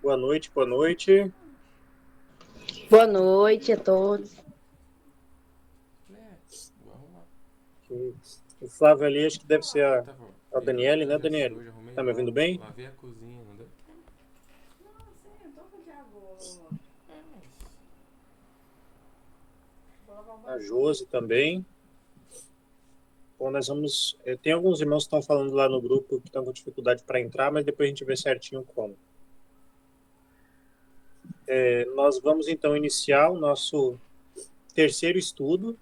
Boa noite, boa noite. Boa noite a todos. O Flávio ali, acho que deve ser a Daniele, né, Daniele? Tá me ouvindo bem? Lavei a cozinha, não deu? A Josi também. Bom, nós vamos... Tem alguns irmãos que estão falando lá no grupo que estão com dificuldade para entrar, mas depois a gente vê certinho como. Nós vamos, então, iniciar o nosso terceiro estudo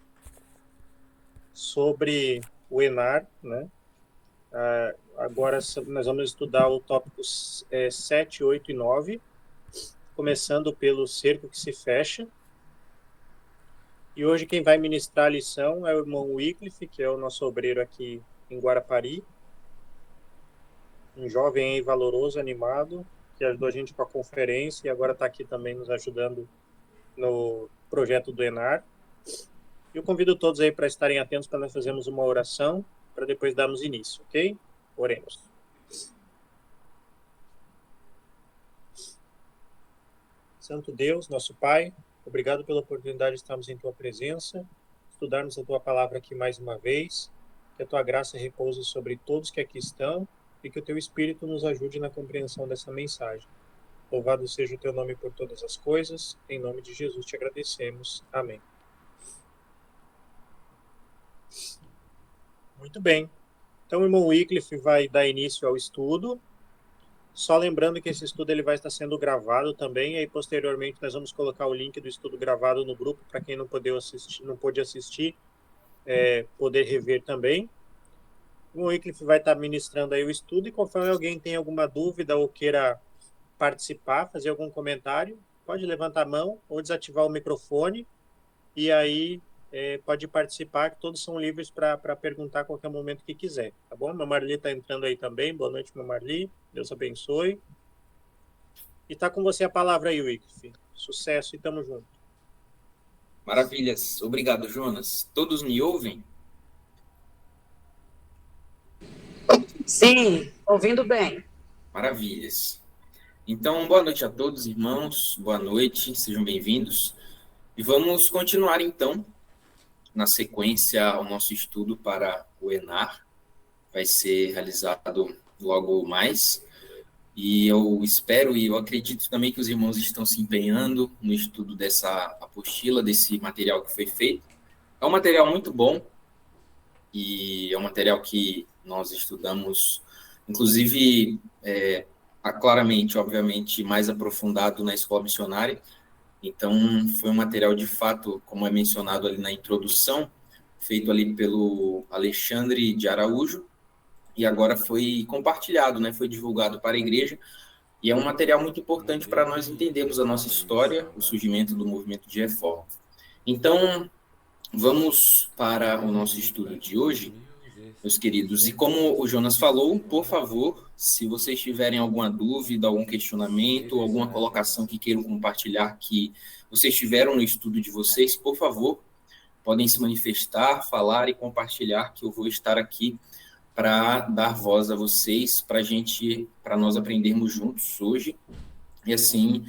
sobre o ENAR, né? Agora nós vamos estudar o tópicos 7, 8 e 9, começando pelo cerco que se fecha. E hoje quem vai ministrar a lição é o irmão Wycliffe, que é o nosso obreiro aqui em Guarapari, um jovem aí valoroso, animado, que ajudou a gente com a conferência e agora está aqui também nos ajudando no projeto do ENAR. Eu convido todos aí para estarem atentos para nós fazermos uma oração, para depois darmos início, ok? Oremos. Santo Deus, nosso Pai, obrigado pela oportunidade de estarmos em Tua presença, estudarmos a Tua palavra aqui mais uma vez, que a Tua graça repouse sobre todos que aqui estão e que o Teu Espírito nos ajude na compreensão dessa mensagem. Louvado seja o Teu nome por todas as coisas, em nome de Jesus te agradecemos. Amém. Muito bem. Então, o irmão Wycliffe vai dar início ao estudo. Só lembrando que esse estudo ele vai estar sendo gravado também, e aí posteriormente nós vamos colocar o link do estudo gravado no grupo, para quem não pôde assistir, poder rever também. O Wycliffe vai estar ministrando aí o estudo, e conforme alguém tem alguma dúvida ou queira participar, fazer algum comentário, pode levantar a mão ou desativar o microfone, e aí pode participar, que todos são livres para perguntar a qualquer momento que quiser, tá bom? Meu Marli está entrando aí também, boa noite, meu Marli, Deus abençoe. E está com você a palavra aí, Wycliffe. Sucesso e tamo junto. Maravilhas, obrigado, Jonas. Todos me ouvem? Sim, ouvindo bem. Maravilhas. Então, boa noite a todos, irmãos, boa noite, sejam bem-vindos. E vamos continuar, então, na sequência, o nosso estudo para o ENAR. Vai ser realizado logo mais. E eu espero e eu acredito também que os irmãos estão se empenhando no estudo dessa apostila, desse material que foi feito. É um material muito bom e é um material que nós estudamos, inclusive, claramente, obviamente, mais aprofundado na escola missionária. Então, foi um material, de fato, como é mencionado ali na introdução, feito ali pelo Alexandre de Araújo, e agora foi compartilhado, né? Foi divulgado para a igreja, e é um material muito importante para nós entendermos a nossa história, o surgimento do movimento de reforma. Então, vamos para o nosso estudo de hoje, meus queridos. E como o Jonas falou, por favor, se vocês tiverem alguma dúvida, algum questionamento, alguma colocação que queiram compartilhar que vocês tiveram no estudo de vocês, por favor, podem se manifestar, falar e compartilhar, que eu vou estar aqui para dar voz a vocês, para nós aprendermos juntos hoje e assim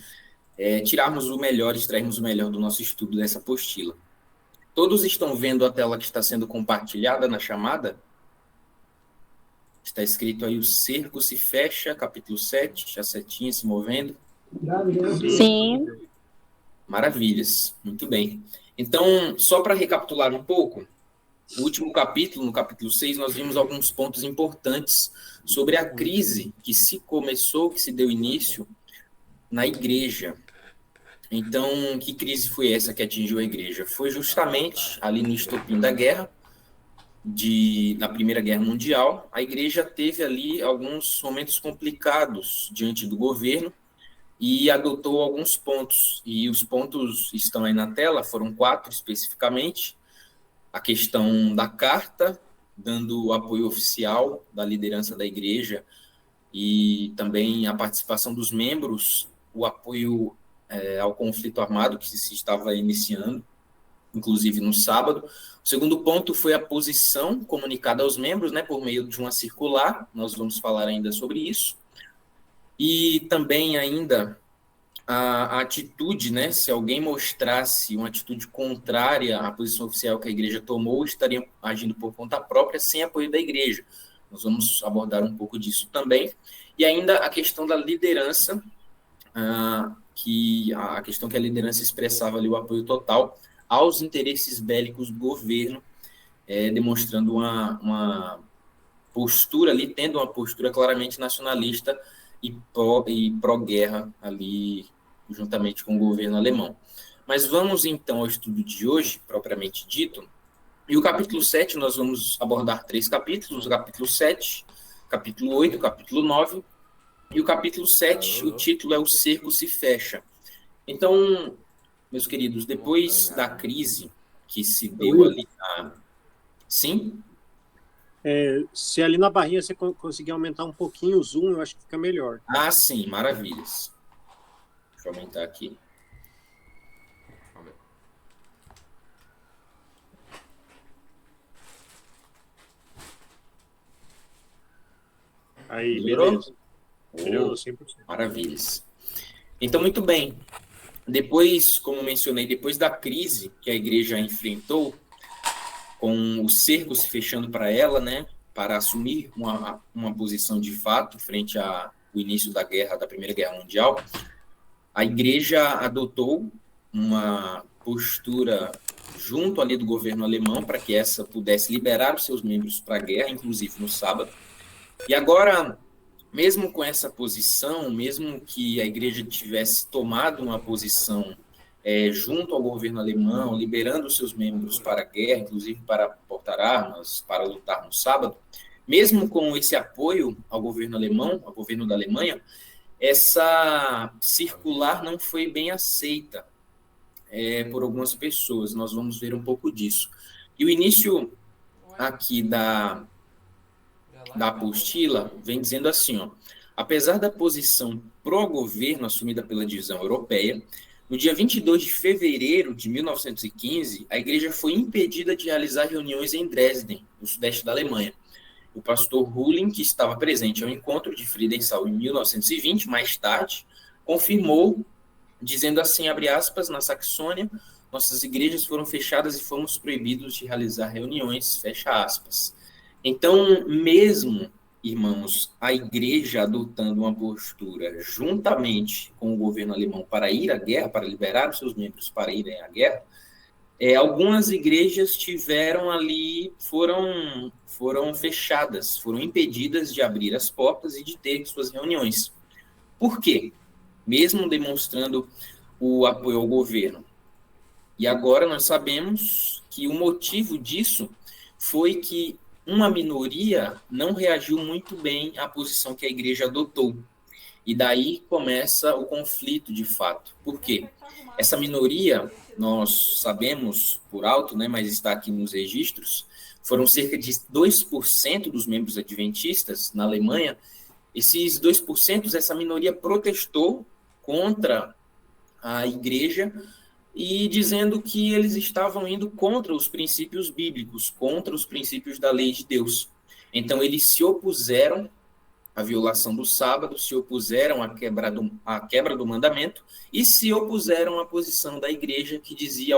tirarmos o melhor, extrairmos o melhor do nosso estudo dessa apostila. Todos estão vendo a tela que está sendo compartilhada na chamada? Está escrito aí: o cerco se fecha, capítulo 7, a setinha se movendo. Sim. Maravilhas, muito bem. Então, só para recapitular um pouco, no último capítulo, no capítulo 6, nós vimos alguns pontos importantes sobre a crise que se deu início na igreja. Então, que crise foi essa que atingiu a igreja? Foi justamente ali no estopim da guerra, na Primeira Guerra Mundial. A igreja teve ali alguns momentos complicados diante do governo e adotou alguns pontos. E os pontos estão aí na tela, foram 4 especificamente. A questão da carta, dando o apoio oficial da liderança da igreja e também a participação dos membros, o apoio ao conflito armado que se estava iniciando, inclusive no sábado. O segundo ponto foi a posição comunicada aos membros, né, por meio de uma circular, nós vamos falar ainda sobre isso. E também ainda a atitude, né? Se alguém mostrasse uma atitude contrária à posição oficial que a igreja tomou, estaria agindo por conta própria, sem apoio da igreja. Nós vamos abordar um pouco disso também. E ainda a questão da liderança, que a questão que a liderança expressava ali o apoio total aos interesses bélicos do governo, demonstrando uma postura ali, tendo uma postura claramente nacionalista e pró-guerra ali, juntamente com o governo alemão. Mas vamos então ao estudo de hoje, propriamente dito. E o capítulo 7, nós vamos abordar 3 capítulos, o capítulo 7, capítulo 8, capítulo 9, e o capítulo 7, o título é O Cerco se Fecha. Então, meus queridos, depois da crise que se deu ali Sim? Se ali na barrinha você conseguir aumentar um pouquinho o zoom, eu acho que fica melhor. Ah, sim, maravilhas. Deixa eu aumentar aqui. Aí, Melhorou? beleza. Melhorou 100%. Maravilhas. Então, muito bem. Depois, como mencionei, depois da crise que a igreja enfrentou, com o cerco se fechando para ela, né, para assumir uma posição de fato frente ao início da Primeira Guerra Mundial, a igreja adotou uma postura junto ali do governo alemão para que essa pudesse liberar os seus membros para a guerra, inclusive no sábado. E agora, mesmo com essa posição, mesmo que a igreja tivesse tomado uma posição junto ao governo alemão, liberando os seus membros para a guerra, inclusive para portar armas, para lutar no sábado, mesmo com esse apoio ao governo alemão, ao governo da Alemanha, essa circular não foi bem aceita por algumas pessoas. Nós vamos ver um pouco disso. E o início aqui da apostila vem dizendo assim, ó: apesar da posição pró-governo assumida pela divisão europeia, no dia 22 de fevereiro de 1915, a igreja foi impedida de realizar reuniões em Dresden, no sudeste da Alemanha. O pastor Hulling, que estava presente ao encontro de Friedenthal em 1920, mais tarde, confirmou, dizendo assim, abre aspas, na Saxônia, nossas igrejas foram fechadas e fomos proibidos de realizar reuniões, fecha aspas. Então, mesmo, irmãos, a igreja adotando uma postura juntamente com o governo alemão para ir à guerra, para liberar os seus membros para irem à guerra, algumas igrejas tiveram ali, foram fechadas, foram impedidas de abrir as portas e de ter suas reuniões. Por quê? Mesmo demonstrando o apoio ao governo. E agora nós sabemos que o motivo disso foi que uma minoria não reagiu muito bem à posição que a igreja adotou. E daí começa o conflito, de fato. Por quê? Essa minoria, nós sabemos por alto, né, mas está aqui nos registros, foram cerca de 2% dos membros adventistas na Alemanha. Esses 2%, essa minoria protestou contra a igreja e dizendo que eles estavam indo contra os princípios bíblicos, contra os princípios da lei de Deus. Então, eles se opuseram à violação do sábado, se opuseram à quebra do mandamento e se opuseram à posição da igreja que dizia,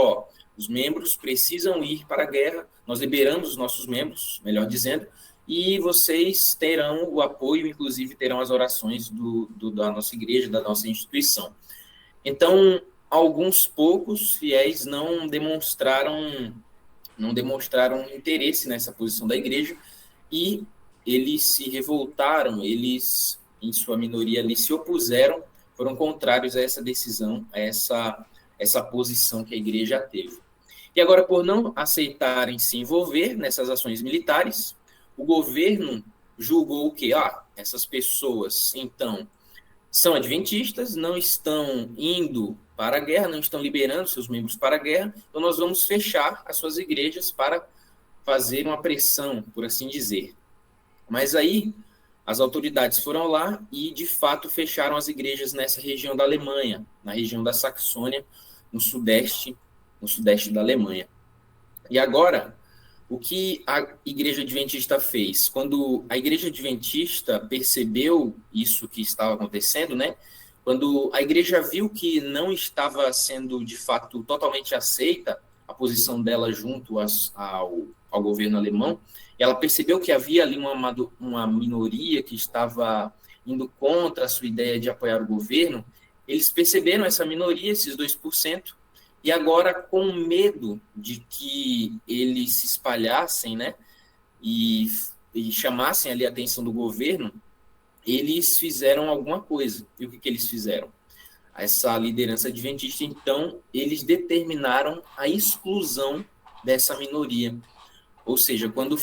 os membros precisam ir para a guerra, nós liberamos os nossos membros, melhor dizendo, e vocês terão o apoio, inclusive terão as orações da nossa igreja, da nossa instituição. Então, alguns poucos fiéis não demonstraram interesse nessa posição da igreja e eles se revoltaram, eles, em sua minoria, ali, se opuseram, foram contrários a essa decisão, a essa posição que a igreja teve. E agora, por não aceitarem se envolver nessas ações militares, o governo julgou que essas pessoas, então, são adventistas, não estão indo para a guerra, não estão liberando seus membros para a guerra, então nós vamos fechar as suas igrejas para fazer uma pressão, por assim dizer. Mas aí, as autoridades foram lá e, de fato, fecharam as igrejas nessa região da Alemanha, na região da Saxônia, no sudeste da Alemanha. E agora, o que a igreja adventista fez? Quando a igreja adventista percebeu isso que estava acontecendo, né? Quando a igreja viu que não estava sendo, de fato, totalmente aceita a posição dela junto ao governo alemão, ela percebeu que havia ali uma minoria que estava indo contra a sua ideia de apoiar o governo. Eles perceberam essa minoria, esses 2%, e agora, com medo de que eles se espalhassem, né, e chamassem ali a atenção do governo, eles fizeram alguma coisa. E o que eles fizeram? Essa liderança adventista, então, eles determinaram a exclusão dessa minoria. Ou seja, quando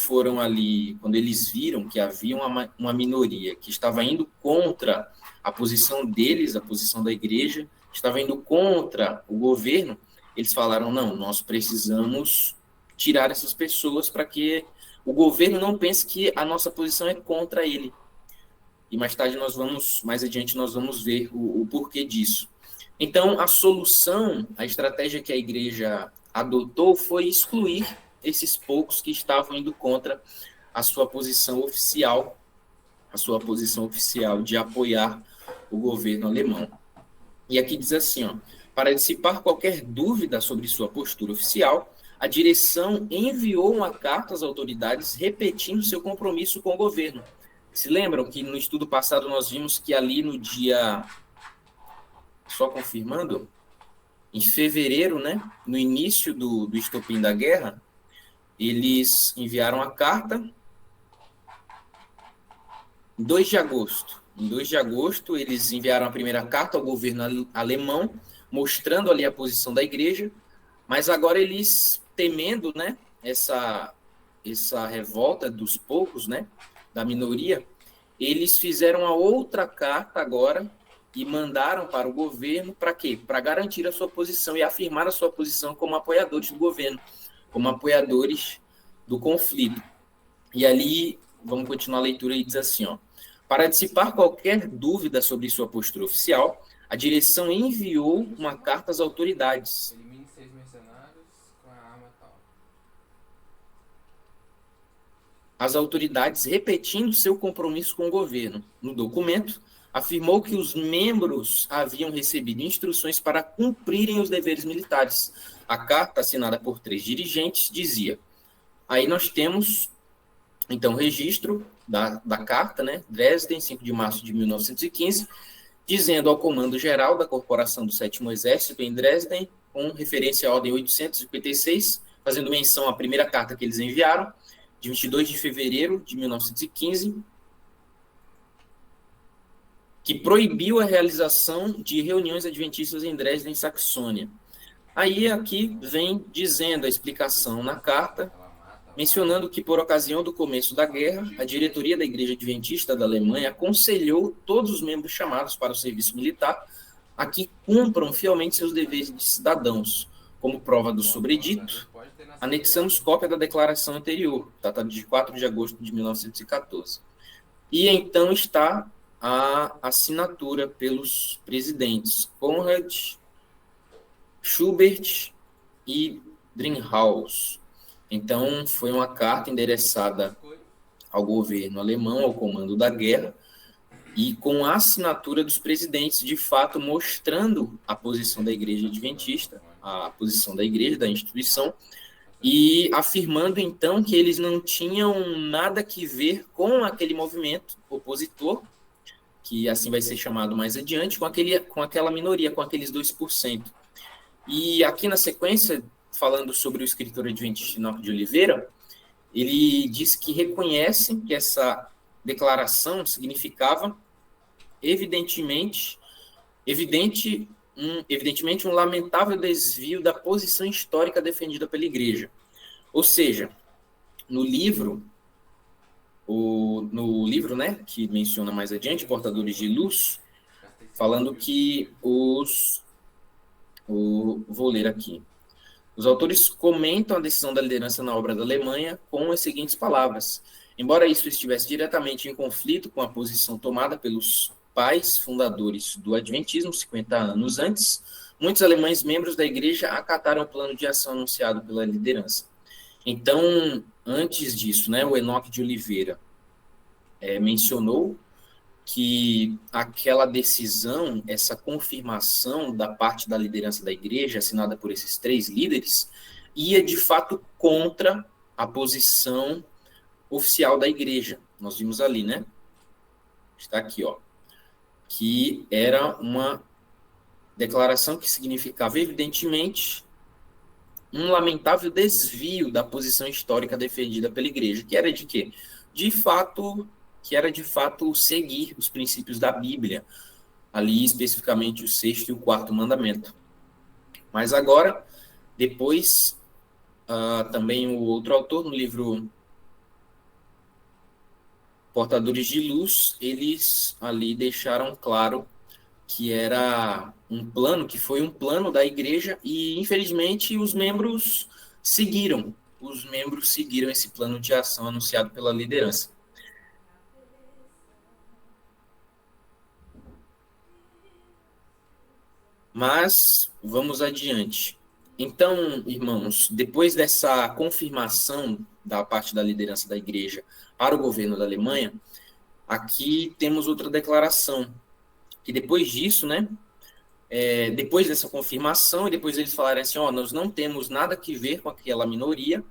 eles viram que havia uma minoria que estava indo contra a posição deles, a posição da igreja, estava indo contra o governo, eles falaram, não, nós precisamos tirar essas pessoas para que o governo não pense que a nossa posição é contra ele. E mais adiante, nós vamos ver o porquê disso. Então, a solução, a estratégia que a igreja adotou foi excluir esses poucos que estavam indo contra a sua posição oficial de apoiar o governo alemão. E aqui diz assim, ó, para dissipar qualquer dúvida sobre sua postura oficial, a direção enviou uma carta às autoridades repetindo seu compromisso com o governo. Se lembram que no estudo passado nós vimos que ali no dia, só confirmando, em fevereiro, né, no início do estopim da guerra, eles enviaram a carta em 2 de agosto. Em 2 de agosto, eles enviaram a primeira carta ao governo alemão, mostrando ali a posição da igreja, mas agora eles, temendo, né, essa revolta dos poucos, né, da minoria, eles fizeram a outra carta agora e mandaram para o governo para quê? Para garantir a sua posição e afirmar a sua posição como apoiadores do governo, como apoiadores do conflito. E ali, vamos continuar a leitura e diz assim, ó, para dissipar qualquer dúvida sobre sua postura oficial, a direção enviou uma carta às autoridades. Elimine 6 mercenários com a arma tal. As autoridades repetindo seu compromisso com o governo. No documento, afirmou que os membros haviam recebido instruções para cumprirem os deveres militares. A carta, assinada por 3 dirigentes, dizia... Aí nós temos, então, o registro da carta, né, Dresden, 5 de março de 1915, dizendo ao Comando-Geral da Corporação do 7º Exército em Dresden, com referência à Ordem 856, fazendo menção à primeira carta que eles enviaram, de 22 de fevereiro de 1915, que proibiu a realização de reuniões adventistas em Dresden, Saxônia. Aí aqui vem dizendo a explicação na carta, mencionando que, por ocasião do começo da guerra, a diretoria da Igreja Adventista da Alemanha aconselhou todos os membros chamados para o serviço militar a que cumpram fielmente seus deveres de cidadãos. Como prova do sobredito, anexamos cópia da declaração anterior, datada de 4 de agosto de 1914. E então está a assinatura pelos presidentes Konrad, Schubert e Dringhaus. Então, foi uma carta endereçada ao governo alemão, ao comando da guerra, e com a assinatura dos presidentes, de fato, mostrando a posição da Igreja Adventista, a posição da igreja, da instituição, e afirmando, então, que eles não tinham nada que ver com aquele movimento opositor, que assim vai ser chamado mais adiante, com aquela minoria, com aqueles 2%. E aqui na sequência, falando sobre o escritor adventista Enoque de Oliveira, ele diz que reconhece que essa declaração significava evidentemente um lamentável desvio da posição histórica defendida pela igreja. Ou seja, no livro, né, que menciona mais adiante, Portadores de Luz, falando que vou ler aqui. Os autores comentam a decisão da liderança na obra da Alemanha com as seguintes palavras. Embora isso estivesse diretamente em conflito com a posição tomada pelos pais fundadores do Adventismo, 50 anos antes, muitos alemães membros da igreja acataram o plano de ação anunciado pela liderança. Então, antes disso, né, o Enoque de Oliveira mencionou que aquela decisão, essa confirmação da parte da liderança da igreja, assinada por esses 3 líderes, ia de fato contra a posição oficial da igreja. Nós vimos ali, né? Está aqui, ó. Que era uma declaração que significava, evidentemente, um lamentável desvio da posição histórica defendida pela igreja, que era de quê? Que era de fato seguir os princípios da Bíblia, ali especificamente o 6º e o 4º mandamento. Mas agora, depois, também o outro autor, no livro Portadores de Luz, eles ali deixaram claro que era um plano, que foi um plano da igreja, e infelizmente os membros seguiram esse plano de ação anunciado pela liderança. Mas vamos adiante. Então, irmãos, depois dessa confirmação da parte da liderança da igreja para o governo da Alemanha, aqui temos outra declaração, que depois disso, né, depois dessa confirmação, e depois eles falarem assim, nós não temos nada que ver com aquela minoria,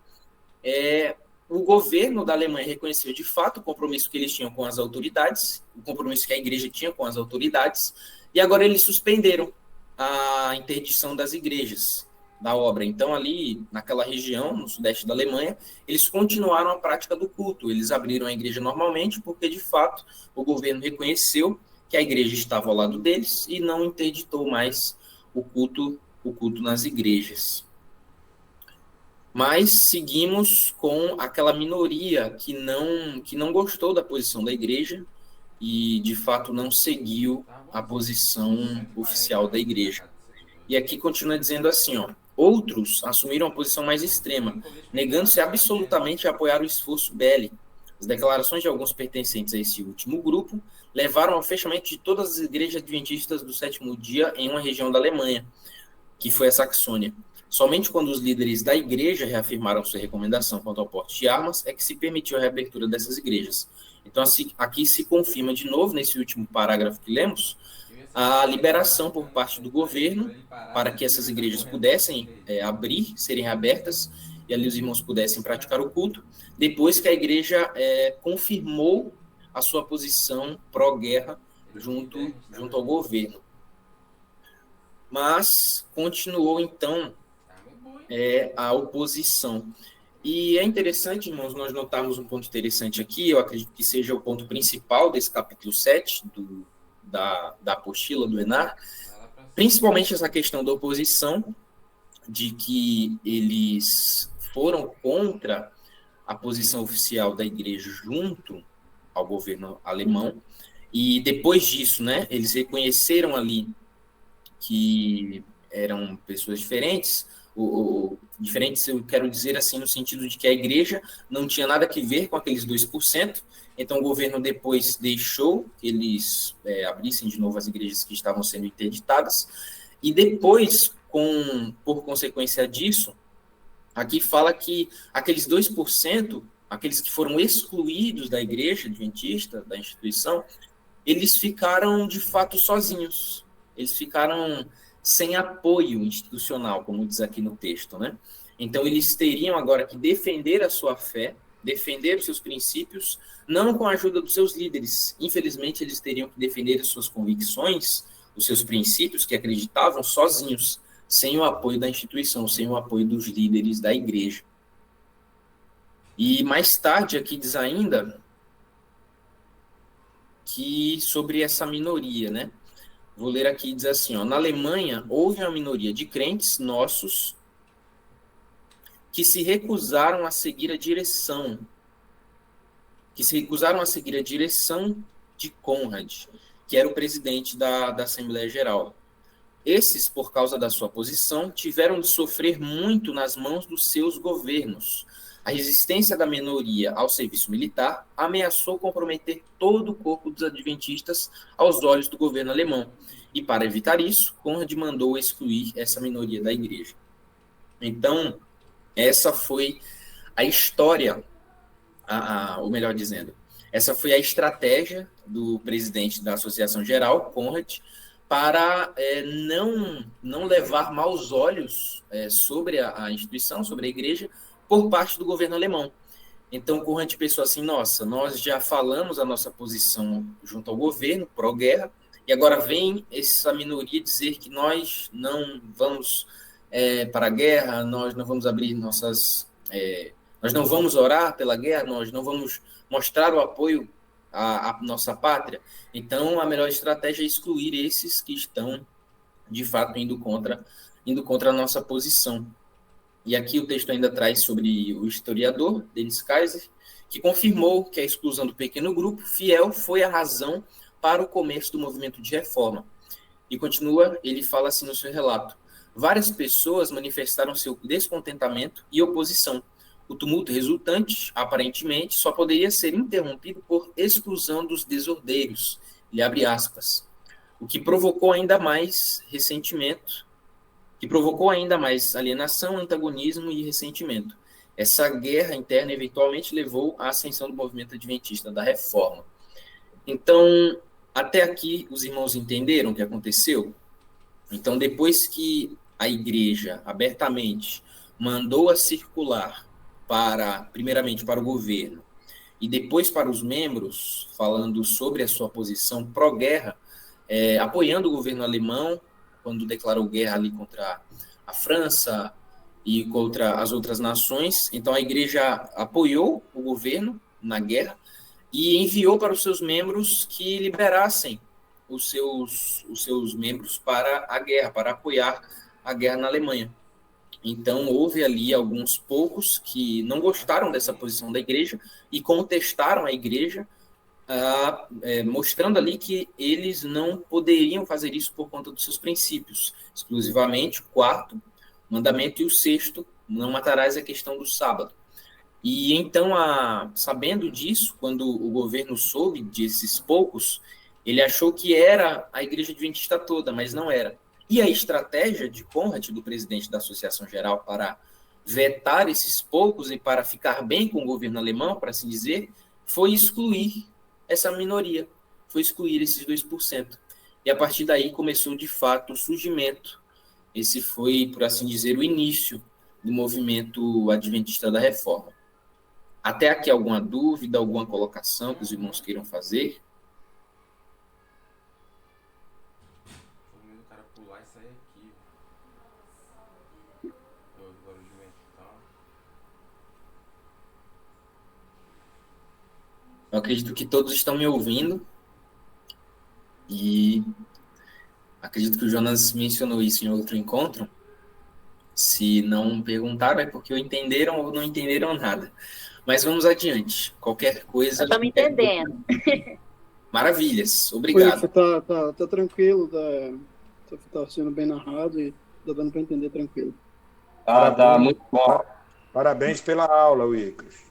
o governo da Alemanha reconheceu de fato o compromisso que eles tinham com as autoridades, o compromisso que a igreja tinha com as autoridades, e agora eles suspenderam a interdição das igrejas, da obra. Então, ali, naquela região, no sudeste da Alemanha, eles continuaram a prática do culto. Eles abriram a igreja normalmente, porque, de fato, o governo reconheceu que a igreja estava ao lado deles e não interditou mais o culto nas igrejas. Mas seguimos com aquela minoria que não gostou da posição da igreja e, de fato, não seguiu a posição oficial da igreja. E aqui continua dizendo assim, outros assumiram a posição mais extrema, negando-se absolutamente a apoiar o esforço bélico. As declarações de alguns pertencentes a esse último grupo levaram ao fechamento de todas as igrejas adventistas do 7º dia em uma região da Alemanha, que foi a Saxônia. Somente quando os líderes da igreja reafirmaram sua recomendação quanto ao porte de armas é que se permitiu a reabertura dessas igrejas. Então, aqui se confirma de novo, nesse último parágrafo que lemos, a liberação por parte do governo para que essas igrejas pudessem abrir, serem abertas, e ali os irmãos pudessem praticar o culto, depois que a igreja confirmou a sua posição pró-guerra junto ao governo. Mas continuou, então, a oposição. E é interessante, irmãos, nós notarmos um ponto interessante aqui, eu acredito que seja o ponto principal desse capítulo 7 da apostila do ENAR, principalmente essa questão da oposição, de que eles foram contra a posição oficial da igreja junto ao governo alemão, e depois disso, né, eles reconheceram ali que eram pessoas diferentes, diferentes eu quero dizer assim, no sentido de que a igreja não tinha nada a ver com aqueles 2%, então o governo depois deixou que eles abrissem de novo as igrejas que estavam sendo interditadas, e depois, por consequência disso, aqui fala que aqueles 2%, aqueles que foram excluídos da igreja adventista, da instituição, eles ficaram de fato sozinhos, eles ficaram sem apoio institucional, como diz aqui no texto, né? Então, eles teriam agora que defender a sua fé, defender os seus princípios, não com a ajuda dos seus líderes. Infelizmente, eles teriam que defender as suas convicções, os seus princípios que acreditavam sozinhos, sem o apoio da instituição, sem o apoio dos líderes da igreja. E mais tarde, aqui diz ainda que sobre essa minoria, né? Vou ler aqui, diz assim, na Alemanha houve uma minoria de crentes nossos que se recusaram a seguir a direção, de Conrad, que era o presidente da Assembleia Geral. Esses, por causa da sua posição, tiveram de sofrer muito nas mãos dos seus governos. A resistência da minoria ao serviço militar ameaçou comprometer todo o corpo dos adventistas aos olhos do governo alemão. E, para evitar isso, Conrad mandou excluir essa minoria da igreja. Então, essa foi a história, ou melhor dizendo, Essa foi a estratégia do presidente da Associação Geral, Conrad, para não levar maus olhos sobre a instituição, sobre a igreja, por parte do governo alemão. Então, Conrad pensou assim, nossa, nós já falamos a nossa posição junto ao governo, pró-guerra, e agora vem essa minoria dizer que nós não vamos para a guerra, nós não vamos abrir nós não vamos orar pela guerra, nós não vamos mostrar o apoio à nossa pátria. Então, a melhor estratégia é excluir esses que estão, de fato, indo contra a nossa posição. E aqui o texto ainda traz sobre o historiador, Denis Kaiser, que confirmou que a exclusão do pequeno grupo fiel foi a razão para o começo do movimento de reforma. E continua, ele fala assim no seu relato: várias pessoas manifestaram seu descontentamento e oposição. O tumulto resultante, aparentemente, só poderia ser interrompido por exclusão dos desordeiros, ele abre aspas, o que provocou ainda mais ressentimento, que provocou ainda mais alienação, antagonismo e ressentimento. Essa guerra interna eventualmente levou à ascensão do movimento adventista da Reforma. Então, até aqui, os irmãos entenderam o que aconteceu? Então, depois que a igreja abertamente mandou a circular primeiramente para o governo e depois para os membros, falando sobre a sua posição pró-guerra, apoiando o governo alemão, quando declarou guerra ali contra a França e contra as outras nações. Então, a igreja apoiou o governo na guerra e enviou para os seus membros que liberassem os seus membros para a guerra, para apoiar a guerra na Alemanha. Então, houve ali alguns poucos que não gostaram dessa posição da igreja e contestaram a igreja, mostrando ali que eles não poderiam fazer isso por conta dos seus princípios, exclusivamente o 4º mandamento e o 6º, não matarás, a questão do sábado. E então, sabendo disso, quando o governo soube desses poucos, ele achou que era a igreja adventista toda, mas não era. E a estratégia de Conrad, do presidente da Associação Geral, para vetar esses poucos e para ficar bem com o governo alemão, para assim dizer, foi excluir essa minoria, foi excluir esses 2%. E a partir daí começou, de fato, o surgimento. Esse foi, por assim dizer, o início do movimento adventista da Reforma. Até aqui alguma dúvida, alguma colocação que os irmãos queiram fazer? O cara pular e sair aqui. Eu acredito que todos estão me ouvindo e acredito que o Jonas mencionou isso em outro encontro. Se não perguntaram é porque ou entenderam ou não entenderam nada. Mas vamos adiante. Qualquer coisa... Eu estou me entendendo. Maravilhas. Obrigado. Você tá tranquilo, tá sendo bem narrado e tá dando para entender tranquilo. Tá muito bom. Parabéns pela aula, Wicas.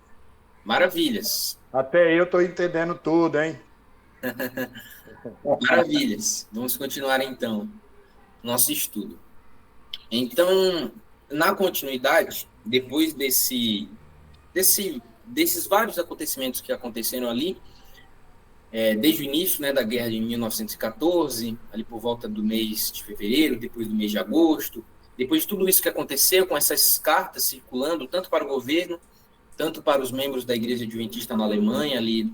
Maravilhas. Até eu estou entendendo tudo, hein? Maravilhas. Vamos continuar, então, nosso estudo. Então, na continuidade, depois desses vários acontecimentos que aconteceram ali, desde o início, né, da guerra de 1914, ali por volta do mês de fevereiro, depois do mês de agosto, depois de tudo isso que aconteceu, com essas cartas circulando, tanto para o governo, tanto para os membros da Igreja Adventista na Alemanha, ali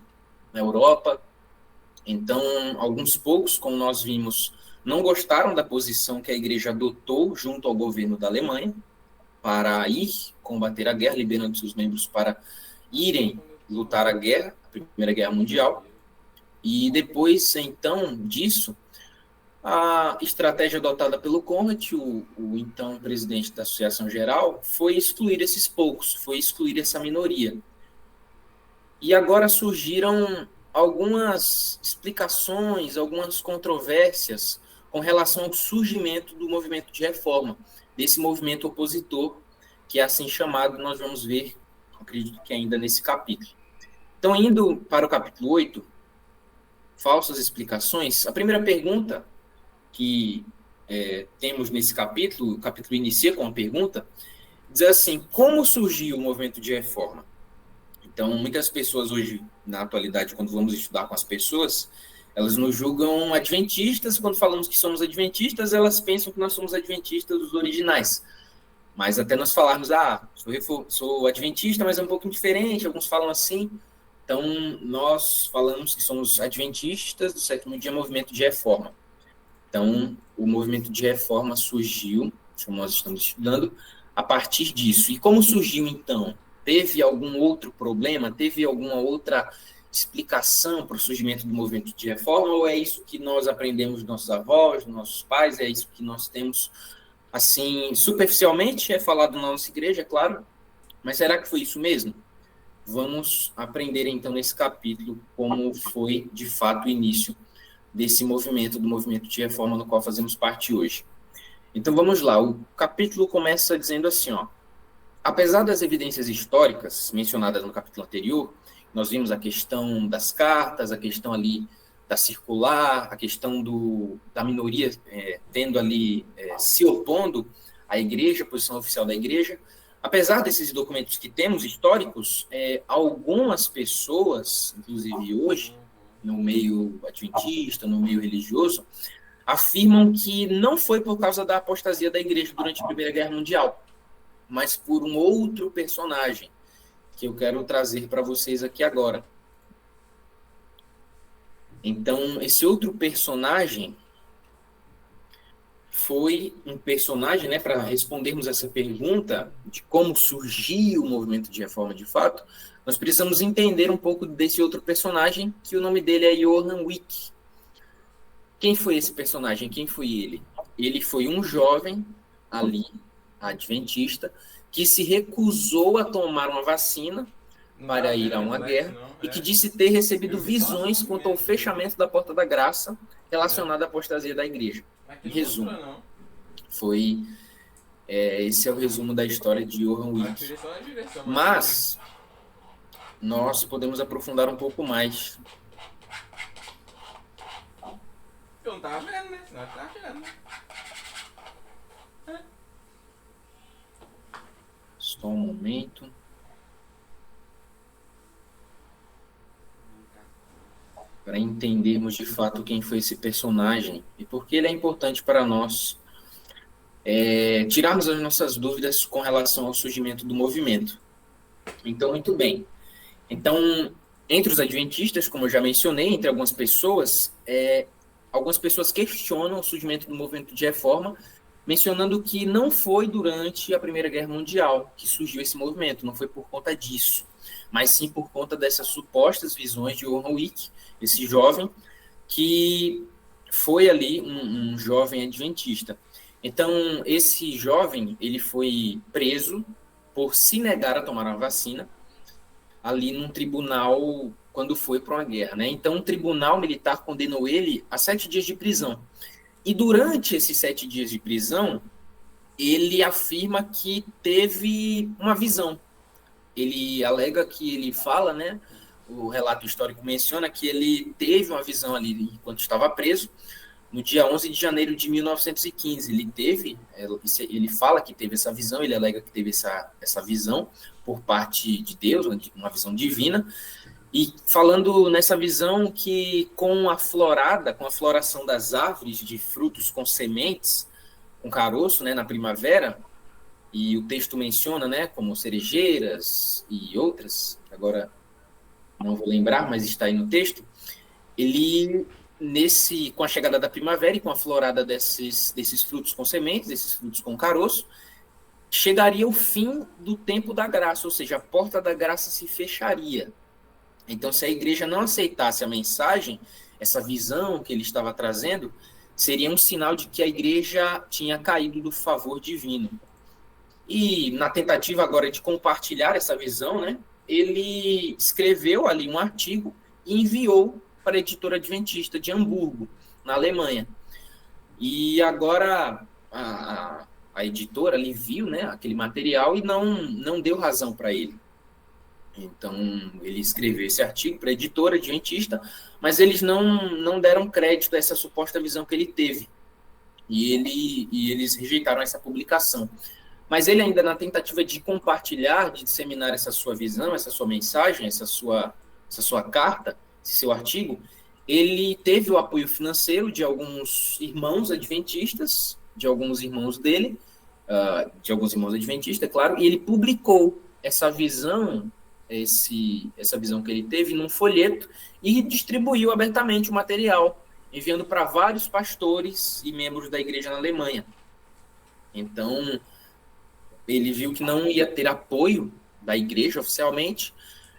na Europa. Então, alguns poucos, como nós vimos, não gostaram da posição que a Igreja adotou junto ao governo da Alemanha para ir combater a guerra, liberando seus membros para irem lutar a guerra, a Primeira Guerra Mundial. E depois, então, disso, a estratégia adotada pelo Conrad, o então presidente da Associação Geral, foi excluir esses poucos, foi excluir essa minoria. E agora surgiram algumas explicações, algumas controvérsias com relação ao surgimento do movimento de reforma, desse movimento opositor, que é assim chamado, nós vamos ver, acredito que ainda nesse capítulo. Então, indo para o capítulo 8, falsas explicações, a primeira pergunta que temos nesse capítulo, o capítulo inicia com uma pergunta, diz assim: como surgiu o movimento de reforma? Então, muitas pessoas hoje, na atualidade, quando vamos estudar com as pessoas, elas nos julgam adventistas. Quando falamos que somos adventistas, elas pensam que nós somos adventistas dos originais. Mas até nós falarmos, sou adventista, mas é um pouco diferente, alguns falam assim. Então, nós falamos que somos adventistas do sétimo dia, movimento de reforma. Então, o movimento de reforma surgiu, como nós estamos estudando, a partir disso. E como surgiu, então? Teve algum outro problema? Teve alguma outra explicação para o surgimento do movimento de reforma? Ou é isso que nós aprendemos dos nossos avós, dos nossos pais? É isso que nós temos, assim, superficialmente? É falado na nossa igreja, é claro. Mas será que foi isso mesmo? Vamos aprender, então, nesse capítulo, como foi, de fato, o início desse movimento, do movimento de reforma no qual fazemos parte hoje. Então, vamos lá. O capítulo começa dizendo assim, ó. Apesar das evidências históricas mencionadas no capítulo anterior, nós vimos a questão das cartas, a questão ali da circular, a questão da minoria tendo ali, se opondo à igreja, a posição oficial da igreja. Apesar desses documentos que temos históricos, algumas pessoas, inclusive hoje, no meio adventista, no meio religioso, afirmam que não foi por causa da apostasia da igreja durante a Primeira Guerra Mundial, mas por um outro personagem, que eu quero trazer para vocês aqui agora. Então, esse outro personagem foi um personagem, né, para respondermos essa pergunta de como surgiu o movimento de reforma de fato, nós precisamos entender um pouco desse outro personagem, que o nome dele é Johann Wick. Quem foi esse personagem? Quem foi ele? Ele foi um jovem ali, adventista, que se recusou a tomar uma vacina para ir a uma guerra e que disse ter recebido visões quanto ao fechamento da porta da graça relacionada à apostasia da igreja. Em resumo, esse é o resumo da história de Johann Wick. Mas nós podemos aprofundar um pouco mais. Eu não tava vendo, né? Senão eu tava vendo. Só um momento. Para entendermos de fato quem foi esse personagem e por que ele é importante para nós tirarmos as nossas dúvidas com relação ao surgimento do movimento. Então, muito bem. Então, entre os adventistas, como eu já mencionei, entre algumas pessoas questionam o surgimento do movimento de reforma, mencionando que não foi durante a Primeira Guerra Mundial que surgiu esse movimento, não foi por conta disso, mas sim por conta dessas supostas visões de Johann Wick, esse jovem que foi ali um jovem adventista. Então, esse jovem, ele foi preso por se negar a tomar uma vacina ali num tribunal quando foi para uma guerra, né? Então, um tribunal militar condenou ele a 7 dias de prisão. E durante esses 7 dias de prisão, ele afirma que teve uma visão. Ele alega que ele fala, né? O relato histórico menciona que ele teve uma visão ali enquanto estava preso, no dia 11 de janeiro de 1915. Ele fala que teve essa visão, ele alega que teve essa visão por parte de Deus, uma visão divina, e falando nessa visão que com a floração das árvores de frutos com sementes, com caroço, né, na primavera, e o texto menciona, né, como cerejeiras e outras, agora não vou lembrar, mas está aí no texto, ele, com a chegada da primavera e com a florada desses frutos com sementes, desses frutos com caroço, chegaria o fim do tempo da graça, ou seja, a porta da graça se fecharia. Então, se a igreja não aceitasse a mensagem, essa visão que ele estava trazendo, seria um sinal de que a igreja tinha caído do favor divino. E na tentativa agora de compartilhar essa visão, né, ele escreveu ali um artigo e enviou para a editora adventista de Hamburgo, na Alemanha. E agora a editora ali viu, né, aquele material e não deu razão para ele. Então, ele escreveu esse artigo para a editora adventista, mas eles não deram crédito a essa suposta visão que ele teve. E eles rejeitaram essa publicação. mas ele ainda na tentativa de compartilhar, de disseminar essa sua visão, essa sua mensagem, essa sua carta, esse seu artigo, ele teve o apoio financeiro de alguns irmãos adventistas, de alguns irmãos dele, de alguns irmãos adventistas, é claro, e ele publicou essa visão, essa visão que ele teve num folheto e distribuiu abertamente o material, enviando para vários pastores e membros da igreja na Alemanha. Então, ele viu que não ia ter apoio da igreja oficialmente,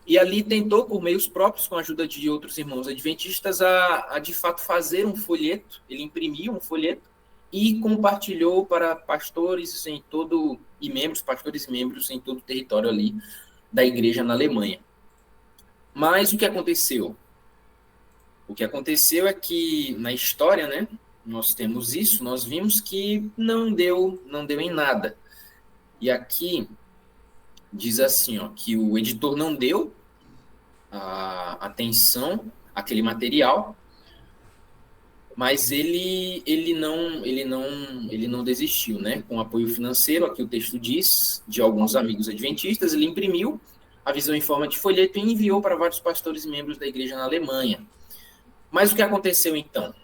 e ali tentou, por meios próprios, com a ajuda de outros irmãos adventistas, a de fato fazer um folheto. Ele imprimiu um folheto e compartilhou para pastores em todo, e membros, pastores e membros em todo o território ali da igreja na Alemanha. Mas o que aconteceu? O que aconteceu é que, na história, né, nós temos isso, nós vimos que não deu em nada. E aqui diz assim, ó, que o editor não deu a atenção àquele material, mas ele não desistiu, né? Com apoio financeiro, aqui o texto diz, de alguns amigos adventistas, ele imprimiu a visão em forma de folheto e enviou para vários pastores e membros da igreja na Alemanha. Mas o que aconteceu então?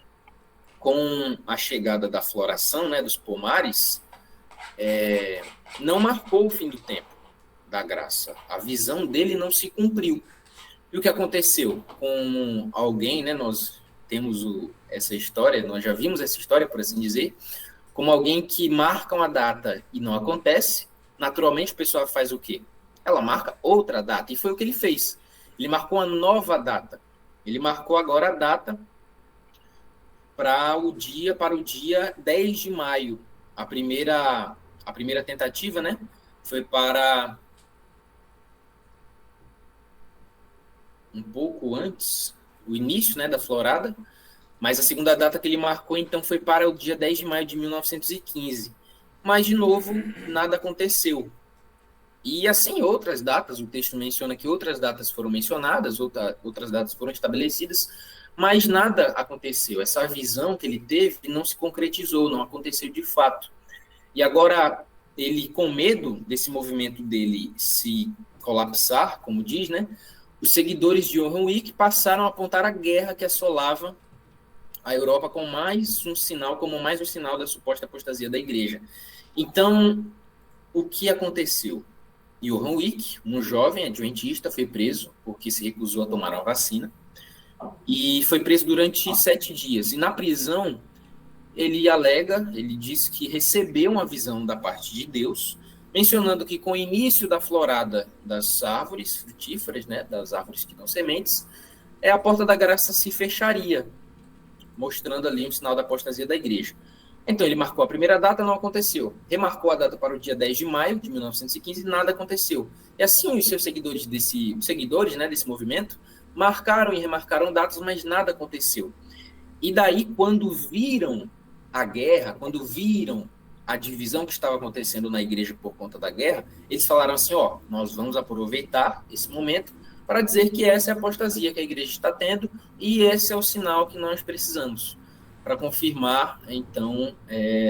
Com a chegada da floração, né, dos pomares, não marcou o fim do tempo da graça. A visão dele não se cumpriu. E o que aconteceu com alguém, né, nós temos essa história, nós já vimos essa história, por assim dizer, como alguém que marca uma data e não acontece, naturalmente o pessoal faz o quê? Ela marca outra data, e foi o que ele fez. Ele marcou uma nova data. Ele marcou agora a data para o dia 10 de maio. A primeira tentativa, né, foi para um pouco antes, o início, né, da florada, mas a segunda data que ele marcou, então, foi para o dia 10 de maio de 1915. Mas, de novo, nada aconteceu. E, assim, outras datas, o texto menciona que outras datas foram mencionadas, outras datas foram estabelecidas, mas nada aconteceu. Essa visão que ele teve não se concretizou, não aconteceu de fato. E agora, ele, com medo desse movimento dele se colapsar, como diz, né, os seguidores de Johann Wycliffe passaram a apontar a guerra que assolava a Europa como mais um sinal da suposta apostasia da igreja. Então, o que aconteceu? Johann Wycliffe, um jovem adventista, foi preso porque se recusou a tomar uma vacina, e foi preso durante 7 dias. E na prisão, ele diz que recebeu uma visão da parte de Deus, mencionando que com o início da florada das árvores frutíferas, né, das árvores que dão sementes, a porta da graça se fecharia, mostrando ali um sinal da apostasia da igreja. Então ele marcou a primeira data, não aconteceu. Remarcou a data para o dia 10 de maio de 1915, nada aconteceu. E assim os seus seguidores desse movimento marcaram e remarcaram datas, mas nada aconteceu. E daí, quando viram a guerra, quando viram a divisão que estava acontecendo na igreja por conta da guerra, eles falaram assim, nós vamos aproveitar esse momento para dizer que essa é a apostasia que a igreja está tendo e esse é o sinal que nós precisamos para confirmar, então,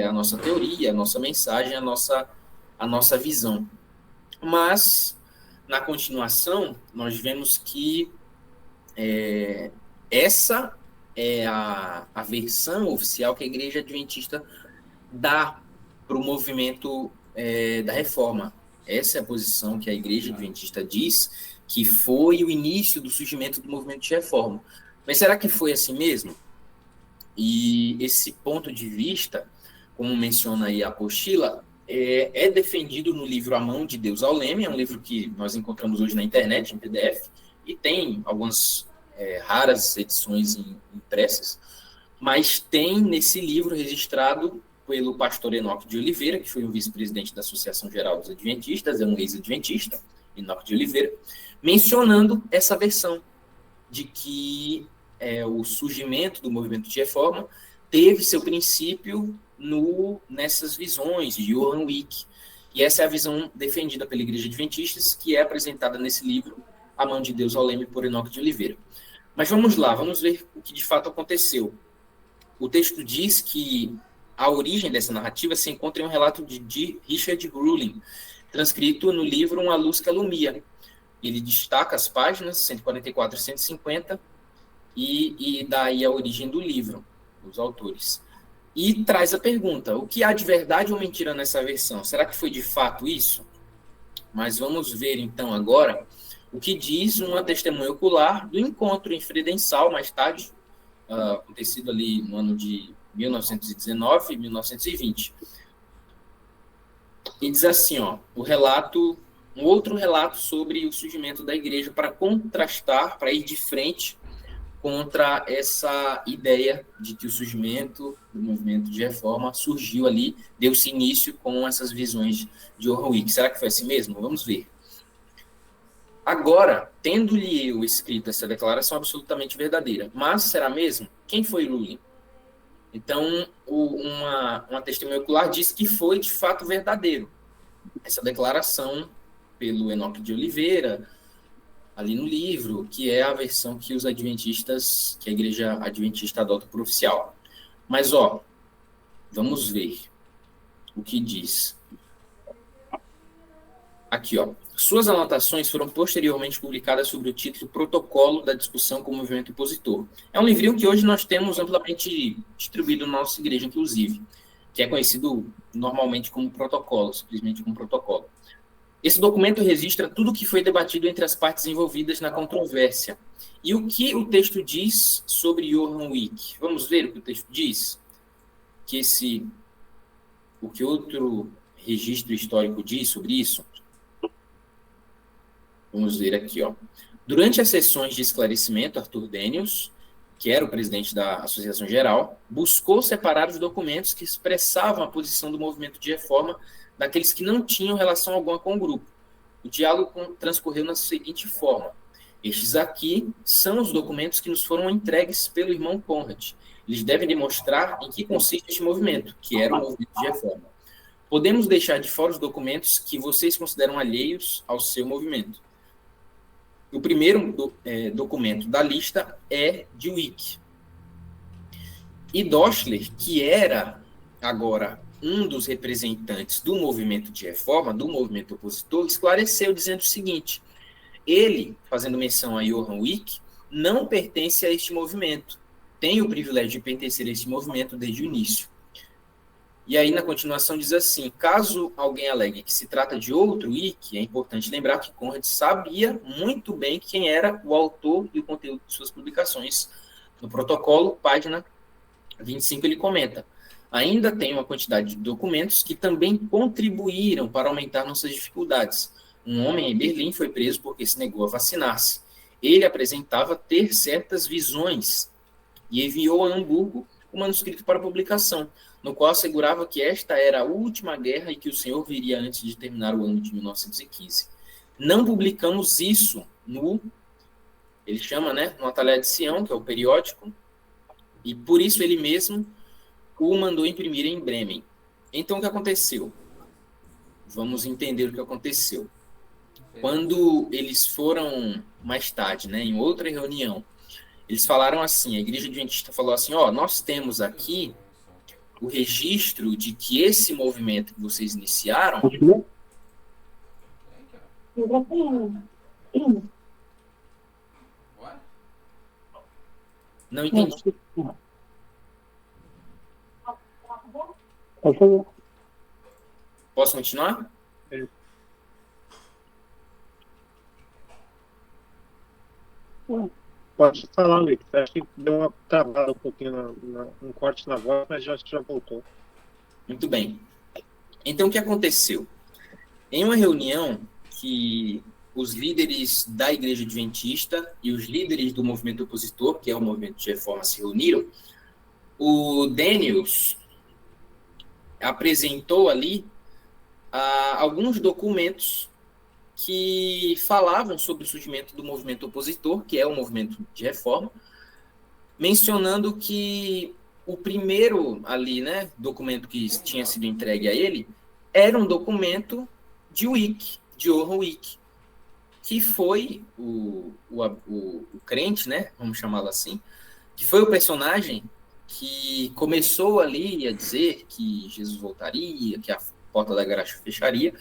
a nossa teoria, a nossa mensagem, a nossa visão. Mas, na continuação, nós vemos que essa é a versão oficial que a igreja adventista dá para o movimento da reforma. Essa é a posição que a igreja adventista diz que foi o início do surgimento do movimento de reforma. Mas será que foi assim mesmo? E esse ponto de vista, como menciona aí a apostila, é defendido no livro A Mão de Deus ao Leme, é um livro que nós encontramos hoje na internet, em PDF, e tem algumas raras edições impressas, mas tem nesse livro registrado pelo pastor Enoque de Oliveira, que foi o vice-presidente da Associação Geral dos Adventistas, é um ex-adventista, Enoque de Oliveira, mencionando essa versão de que o surgimento do movimento de reforma teve seu princípio nessas visões de Johann Wycliffe. E essa é a visão defendida pela Igreja Adventista, que é apresentada nesse livro, A Mão de Deus ao Leme, por Enoque de Oliveira. Mas vamos lá, vamos ver o que de fato aconteceu. O texto diz que a origem dessa narrativa se encontra em um relato de Richard Ruling, transcrito no livro Uma Luz que Alumia. Ele destaca as páginas 144 e 150 e dá aí a origem do livro, os autores. E traz a pergunta, o que há de verdade ou mentira nessa versão? Será que foi de fato isso? Mas vamos ver então agora o que diz uma testemunha ocular do encontro em Fredensal, mais tarde, acontecido ali no ano de 1919 e 1920. E diz assim, ó, um outro relato sobre o surgimento da igreja para contrastar, para ir de frente contra essa ideia de que o surgimento do movimento de reforma surgiu ali, deu-se início com essas visões de Orwell. Será que foi assim mesmo? Vamos ver. Agora, tendo-lhe eu escrito essa declaração absolutamente verdadeira, mas será mesmo? Quem foi Luling? Então, uma testemunha ocular disse que foi de fato verdadeiro. Essa declaração pelo Enoque de Oliveira, ali no livro, que é a versão que os adventistas, que a igreja adventista adota por oficial. Mas, vamos ver o que diz. Aqui, suas anotações foram posteriormente publicadas sob o título Protocolo da Discussão com o Movimento Opositor. É um livrinho que hoje nós temos amplamente distribuído na nossa igreja, inclusive, que é conhecido normalmente como protocolo, simplesmente como protocolo. Esse documento registra tudo o que foi debatido entre as partes envolvidas na controvérsia. E o que o texto diz sobre Johann Wick? Vamos ver o que o texto diz? O que outro registro histórico diz sobre isso? Vamos ver aqui, Durante as sessões de esclarecimento, Arthur Daniels, que era o presidente da Associação Geral, buscou separar os documentos que expressavam a posição do movimento de reforma daqueles que não tinham relação alguma com o grupo. O diálogo transcorreu na seguinte forma. Estes aqui são os documentos que nos foram entregues pelo irmão Conrad. Eles devem demonstrar em que consiste este movimento, que era o movimento de reforma. Podemos deixar de fora os documentos que vocês consideram alheios ao seu movimento. O primeiro documento da lista é de Wick. E Doschler, que era agora um dos representantes do movimento de reforma, do movimento opositor, esclareceu dizendo o seguinte: ele, fazendo menção a Johann Wick, não pertence a este movimento, tem o privilégio de pertencer a este movimento desde o início. E aí, na continuação, diz assim: caso alguém alegue que se trata de outro Wick, é importante lembrar que Conrad sabia muito bem quem era o autor e o conteúdo de suas publicações. No protocolo, página 25, ele comenta: ainda tem uma quantidade de documentos que também contribuíram para aumentar nossas dificuldades. Um homem em Berlim foi preso porque se negou a vacinar-se. Ele apresentava ter certas visões e enviou a Hamburgo o manuscrito para publicação, no qual assegurava que esta era a última guerra e que o Senhor viria antes de terminar o ano de 1915. Não publicamos isso ele chama, no Atalé de Sião, que é o periódico, e por isso ele mesmo o mandou imprimir em Bremen. Então, o que aconteceu? Vamos entender o que aconteceu. Quando eles foram, mais tarde, em outra reunião, eles falaram assim, a Igreja Adventista falou assim, nós temos aqui o registro de que esse movimento que vocês iniciaram... Não entendi. Posso continuar? Pode falar, Luiz. Acho que deu uma travada um pouquinho, um corte na voz, mas já voltou. Muito bem. Então, o que aconteceu? Em uma reunião que os líderes da Igreja Adventista e os líderes do movimento opositor, que é o movimento de reforma, se reuniram, o Daniels apresentou ali alguns documentos que falavam sobre o surgimento do movimento opositor, que é o movimento de reforma, mencionando que o primeiro ali, documento que tinha sido entregue a ele, era um documento de Wick, de Johann Wick, que foi o crente, vamos chamá-lo assim, que foi o personagem que começou ali a dizer que Jesus voltaria, que a porta da graça fecharia,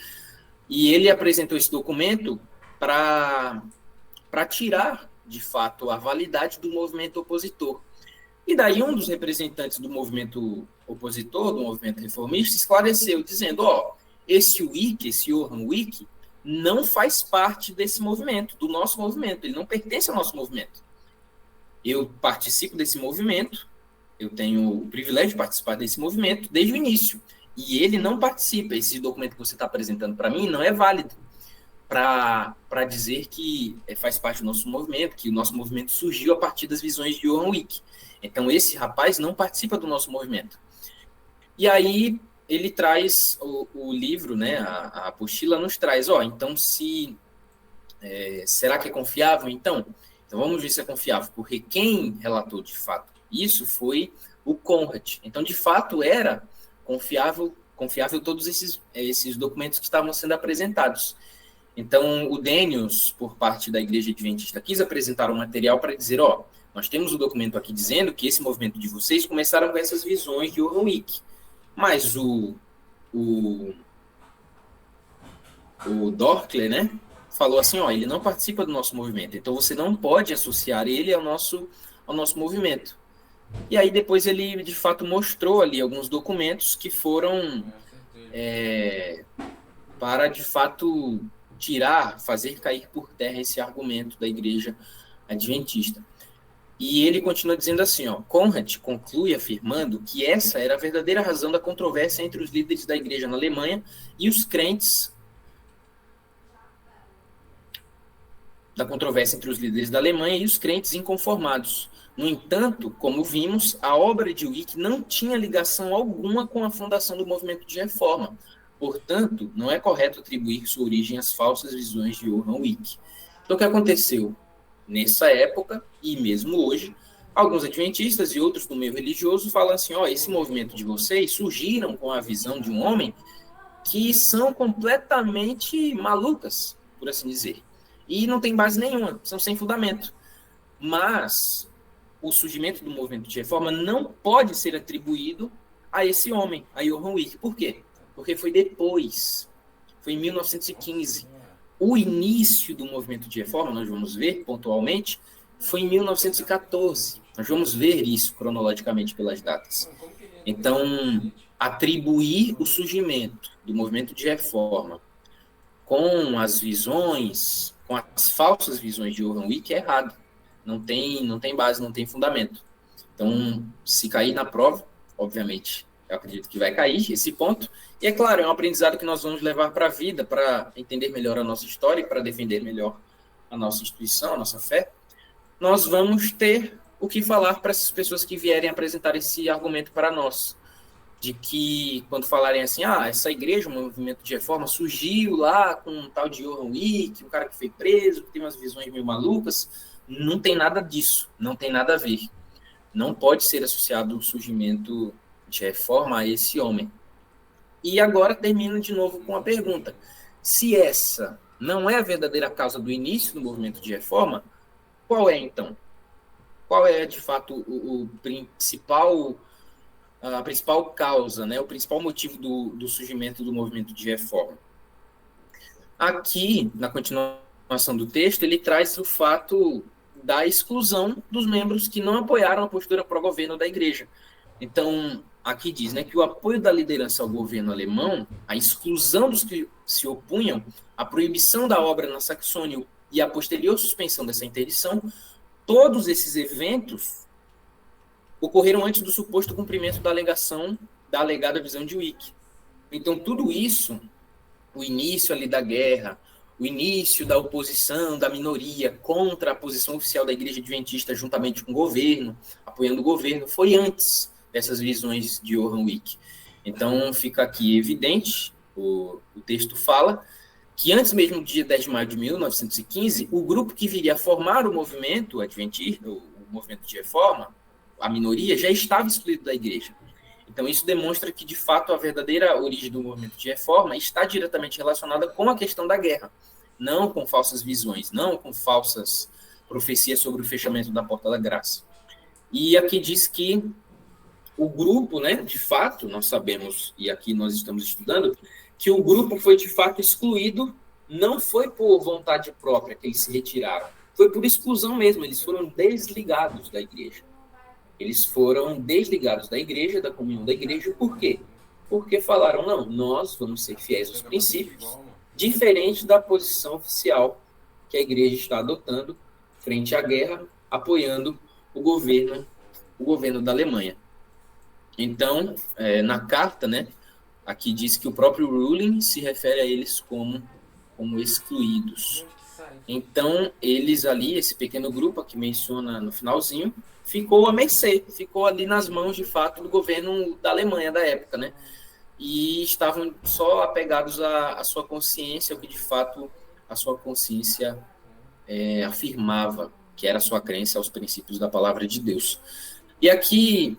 e ele apresentou esse documento para tirar, de fato, a validade do movimento opositor. E daí um dos representantes do movimento opositor, do movimento reformista, esclareceu, dizendo, esse Wicke, esse Johann Wicke, não faz parte desse movimento, do nosso movimento, ele não pertence ao nosso movimento. Eu participo desse movimento, eu tenho o privilégio de participar desse movimento desde o início, e ele não participa. Esse documento que você está apresentando para mim não é válido para dizer que faz parte do nosso movimento, que o nosso movimento surgiu a partir das visões de Johann Wicke. Então, esse rapaz não participa do nosso movimento. E aí, ele traz o livro, né, a apostila nos traz, então, será que é confiável, então? Então, vamos ver se é confiável, porque quem relatou, de fato, isso foi o Conrad. Então, de fato, era confiável todos esses documentos que estavam sendo apresentados. Então, o Daniels, por parte da Igreja Adventista, quis apresentar um material para dizer, nós temos o documento aqui dizendo que esse movimento de vocês começaram com essas visões de Johann Wicke. Mas o Dorkler, né, falou assim, ele não participa do nosso movimento, então você não pode associar ele ao nosso movimento. E aí depois ele, de fato, mostrou ali alguns documentos que foram para, de fato, fazer cair por terra esse argumento da Igreja Adventista. E ele continua dizendo assim, Conrad conclui afirmando que essa era a verdadeira razão da controvérsia entre os líderes da Igreja na Alemanha e os crentes inconformados. No entanto, como vimos, a obra de Wicke não tinha ligação alguma com a fundação do movimento de reforma. Portanto, não é correto atribuir sua origem às falsas visões de Johann Wicke. Então, o que aconteceu? Nessa época, e mesmo hoje, alguns adventistas e outros do meio religioso falam assim, esse movimento de vocês surgiram com a visão de um homem que são completamente malucas, por assim dizer. E não tem base nenhuma, são sem fundamento. Mas o surgimento do movimento de reforma não pode ser atribuído a esse homem, a Johann Wicke. Por quê? Porque foi depois, foi em 1915. O início do movimento de reforma, nós vamos ver pontualmente, foi em 1914. Nós vamos ver isso cronologicamente pelas datas. Então, atribuir o surgimento do movimento de reforma com as visões, com as falsas visões de Johann Wicke é errado. Não tem base, não tem fundamento. Então, se cair na prova, obviamente, eu acredito que vai cair esse ponto. E é claro, é um aprendizado que nós vamos levar para a vida, para entender melhor a nossa história e para defender melhor a nossa instituição, a nossa fé. Nós vamos ter o que falar para essas pessoas que vierem apresentar esse argumento para nós. De que, quando falarem assim, essa igreja, o movimento de reforma, surgiu lá com um tal de Johann Wicke, um cara que foi preso, que tem umas visões meio malucas, não tem nada disso, não tem nada a ver. Não pode ser associado o surgimento de reforma a esse homem. E agora termino de novo com a pergunta. Se essa não é a verdadeira causa do início do movimento de reforma, qual é então? Qual é, de fato, a principal causa, né, o principal motivo do surgimento do movimento de reforma? Aqui, na continuação do texto, ele traz o fato da exclusão dos membros que não apoiaram a postura pró-governo da igreja. Então, aqui diz, né, que o apoio da liderança ao governo alemão, a exclusão dos que se opunham, a proibição da obra na Saxônia e a posterior suspensão dessa interdição, todos esses eventos ocorreram antes do suposto cumprimento da alegada visão de Wicke. Então, tudo isso, o início ali da guerra, o início da oposição da minoria contra a posição oficial da Igreja Adventista juntamente com o governo, apoiando o governo, foi antes dessas visões de Johann Wicke. Então, fica aqui evidente, o texto fala, que antes mesmo do dia 10 de maio de 1915, o grupo que viria a formar o movimento adventista, o movimento de reforma, a minoria, já estava excluído da igreja. Então, isso demonstra que, de fato, a verdadeira origem do movimento de reforma está diretamente relacionada com a questão da guerra, não com falsas visões, não com falsas profecias sobre o fechamento da porta da graça. E aqui diz que o grupo, né, de fato, nós sabemos, e aqui nós estamos estudando, que o grupo foi de fato excluído, não foi por vontade própria que eles se retiraram, foi por exclusão mesmo, eles foram desligados da igreja. Eles foram desligados da igreja, da comunhão da igreja, por quê? Porque falaram, não, nós vamos ser fiéis aos princípios, diferente da posição oficial que a igreja está adotando frente à guerra, apoiando o governo da Alemanha. Então, na carta, né, aqui diz que o próprio ruling se refere a eles como excluídos. Então, eles ali, esse pequeno grupo que menciona no finalzinho, ficou à mercê, ficou ali nas mãos, de fato, do governo da Alemanha da época, né? E estavam só apegados à sua consciência, o que de fato a sua consciência afirmava, que era a sua crença aos princípios da palavra de Deus. E aqui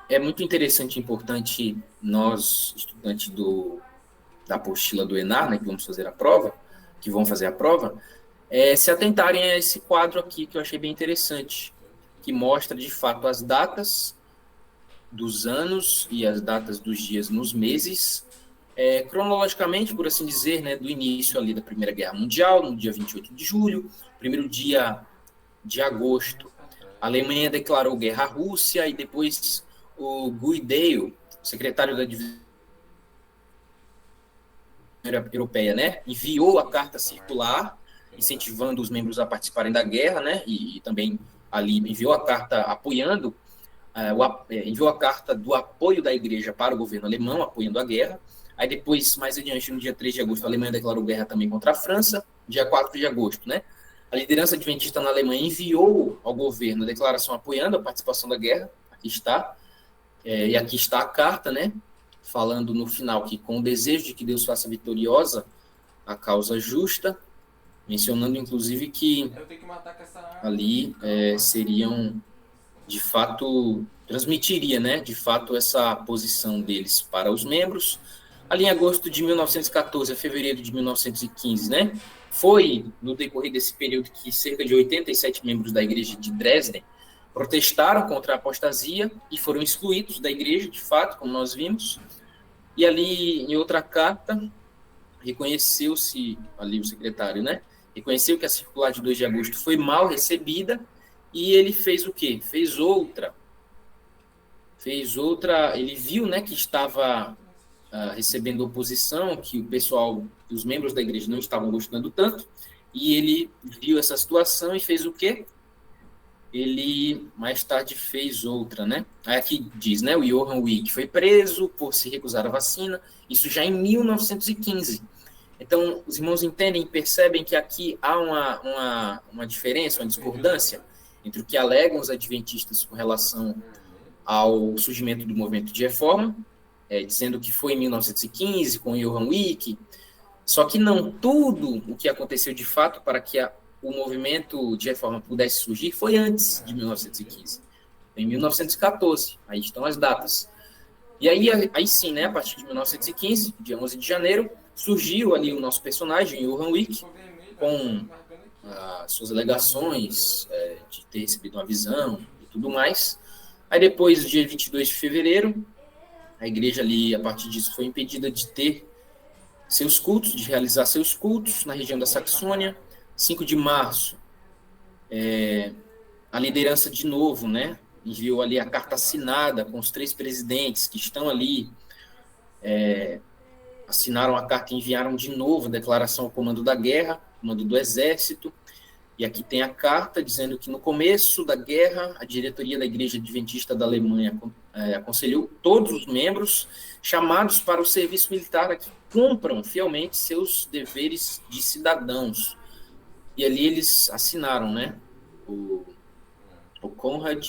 é muito interessante e importante nós, estudantes da apostila do ENAR, né, que vão fazer a prova, se atentarem a esse quadro aqui, que eu achei bem interessante, que mostra, de fato, as datas dos anos e as datas dos dias nos meses, cronologicamente, por assim dizer, né, do início ali da Primeira Guerra Mundial, no dia 28 de julho, primeiro dia de agosto, a Alemanha declarou guerra à Rússia, e depois o Guideo, secretário da divisão europeia, né, enviou a carta circular, incentivando os membros a participarem da guerra, né, e também ali enviou a carta apoiando, enviou a carta do apoio da igreja para o governo alemão, apoiando a guerra. Aí depois, mais adiante, no dia 3 de agosto, a Alemanha declarou guerra também contra a França, dia 4 de agosto, né? A liderança adventista na Alemanha enviou ao governo a declaração apoiando a participação da guerra, aqui está, e aqui está a carta, né? Falando no final que com o desejo de que Deus faça vitoriosa a causa justa, mencionando inclusive que ali seriam, de fato, transmitiria, né, de fato, essa posição deles para os membros. Ali em agosto de 1914 a fevereiro de 1915, né, foi no decorrer desse período que cerca de 87 membros da igreja de Dresden protestaram contra a apostasia e foram excluídos da igreja, de fato, como nós vimos. E ali, em outra carta, reconheceu-se, ali o secretário, né, reconheceu que a circular de 2 de agosto foi mal recebida, e ele fez o quê? Fez outra, ele viu, né, que estava recebendo oposição, que o pessoal, os membros da igreja não estavam gostando tanto, e ele viu essa situação e fez o quê? Ele, mais tarde, fez outra, né? Aí aqui diz, né, o Johann Wick foi preso por se recusar a vacina, isso já em 1915. Então, os irmãos entendem e percebem que aqui há uma diferença, uma discordância entre o que alegam os adventistas com relação ao surgimento do movimento de reforma, dizendo que foi em 1915, com Johann Wick, só que não tudo o que aconteceu de fato para que o movimento de reforma pudesse surgir foi antes de 1915, em 1914, aí estão as datas. E aí sim, né, a partir de 1915, dia 11 de janeiro, surgiu ali o nosso personagem, Johann Wick, com suas alegações de ter recebido uma visão e tudo mais. Aí depois, dia 22 de fevereiro, a igreja ali, a partir disso, foi impedida de ter seus cultos, de realizar seus cultos na região da Saxônia. 5 de março, a liderança de novo, né, enviou ali a carta assinada com os 3 presidentes que estão ali, assinaram a carta e enviaram de novo a declaração ao comando da guerra, comando do exército, e aqui tem a carta dizendo que no começo da guerra, a diretoria da Igreja Adventista da Alemanha aconselhou todos os membros chamados para o serviço militar a que cumpram fielmente seus deveres de cidadãos. E ali eles assinaram, né, o Conrad,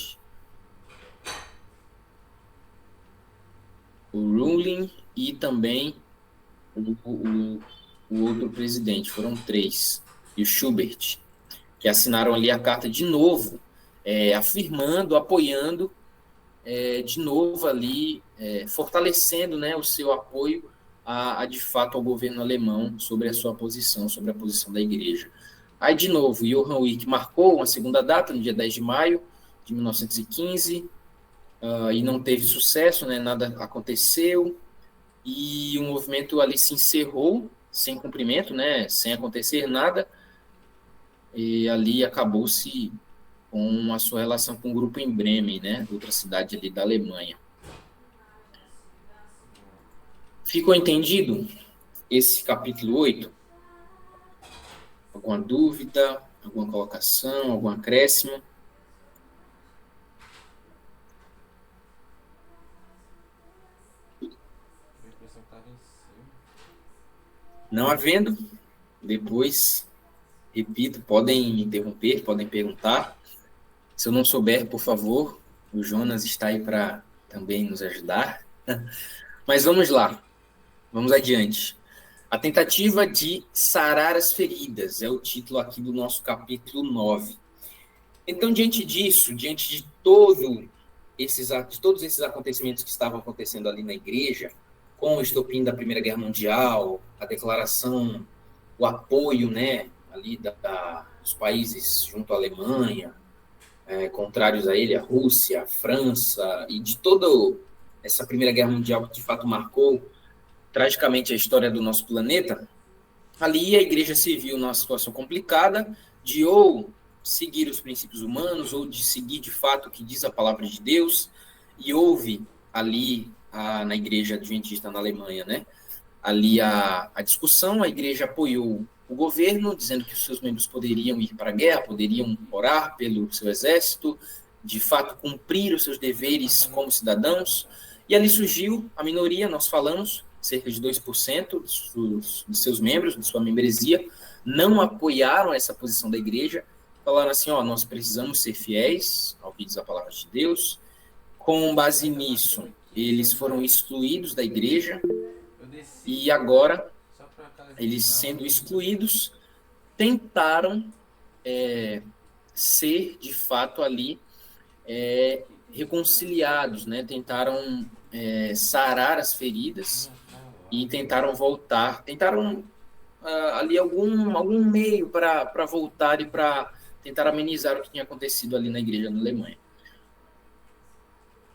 o Ruling e também o outro presidente, foram 3, e o Schubert, que assinaram ali a carta de novo, afirmando, apoiando, de novo ali, fortalecendo, né, o seu apoio de fato ao governo alemão sobre a sua posição, sobre a posição da igreja. Aí, de novo, Johann Wick marcou uma segunda data, no dia 10 de maio de 1915, e não teve sucesso, né? Nada aconteceu, e o movimento ali se encerrou sem cumprimento, né? Sem acontecer nada, e ali acabou-se com a sua relação com o grupo em Bremen, né? Outra cidade ali da Alemanha. Ficou entendido esse capítulo 8? Alguma dúvida? Alguma colocação? Algum acréscimo? Não havendo, depois, repito, podem me interromper, podem perguntar. Se eu não souber, por favor, o Jonas está aí para também nos ajudar. Mas vamos lá, vamos adiante. A tentativa de sarar as feridas é o título aqui do nosso capítulo 9. Então, diante disso, diante de todos esses acontecimentos que estavam acontecendo ali na igreja, com o estopim da Primeira Guerra Mundial, a declaração, o apoio, né, ali dos países junto à Alemanha, contrários a ele, a Rússia, a França, e de toda essa Primeira Guerra Mundial que de fato marcou tragicamente a história do nosso planeta, ali a igreja se viu numa situação complicada de ou seguir os princípios humanos, ou de seguir de fato o que diz a palavra de Deus, e houve ali na igreja adventista na Alemanha, né? Ali a discussão, a igreja apoiou o governo, dizendo que os seus membros poderiam ir para a guerra, poderiam orar pelo seu exército, de fato cumprir os seus deveres como cidadãos, e ali surgiu a minoria, nós falamos, cerca de 2% de seus membros, de sua membresia, não apoiaram essa posição da igreja, falaram assim, nós precisamos ser fiéis ao que diz a palavra de Deus. Com base nisso, eles foram excluídos da igreja, e agora, eles sendo excluídos, tentaram ser, de fato, ali reconciliados, né? Tentaram sarar as feridas e tentaram voltar, tentaram ali algum meio para voltar e para tentar amenizar o que tinha acontecido ali na igreja na Alemanha.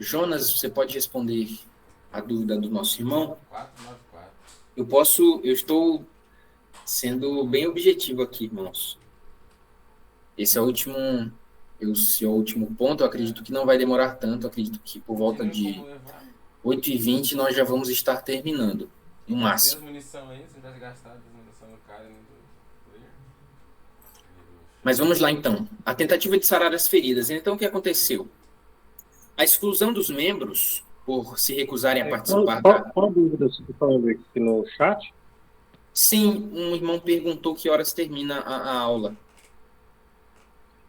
Jonas, você pode responder a dúvida do nosso irmão? 494. Eu estou sendo bem objetivo aqui, irmãos. Esse é o último ponto, eu acredito que não vai demorar tanto, eu acredito que por volta de 8h20 nós já vamos estar terminando, no máximo. Tem as munição aí, você vai gastar as munição no cara e no player? Mas vamos lá então. A tentativa de sarar as feridas. Então o que aconteceu? A exclusão dos membros, por se recusarem a participar... Qual a dúvida você está falando aqui no chat? Sim, um irmão perguntou que horas termina a aula.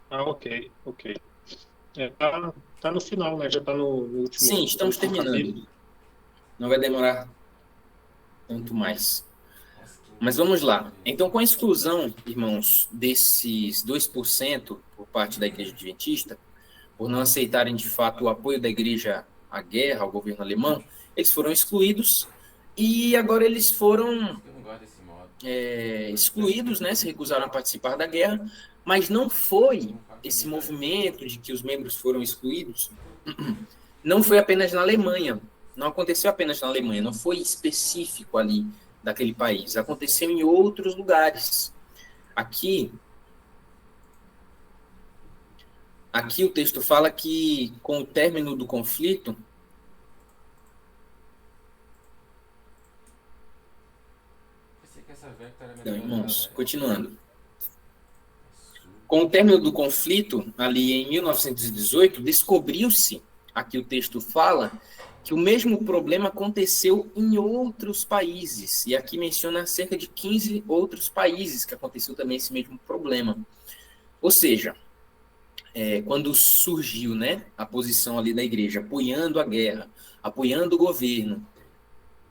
Ah, ok. Tá no final, né? Já tá no último... Sim, estamos terminando. Não vai demorar tanto mais. Mas vamos lá. Então, com a exclusão, irmãos, desses 2% por parte da Igreja Adventista, por não aceitarem de fato o apoio da igreja à guerra, ao governo alemão, eles foram excluídos e agora eles foram excluídos, né, se recusaram a participar da guerra, mas não foi esse movimento de que os membros foram excluídos, não foi apenas na Alemanha, não aconteceu apenas na Alemanha, não foi específico ali daquele país, aconteceu em outros lugares. Aqui o texto fala que, com o término do conflito, então, irmãos, continuando. Com o término do conflito, ali em 1918, descobriu-se, aqui o texto fala, que o mesmo problema aconteceu em outros países. E aqui menciona cerca de 15 outros países que aconteceu também esse mesmo problema. Ou seja, quando surgiu, né, a posição ali da igreja, apoiando a guerra, apoiando o governo,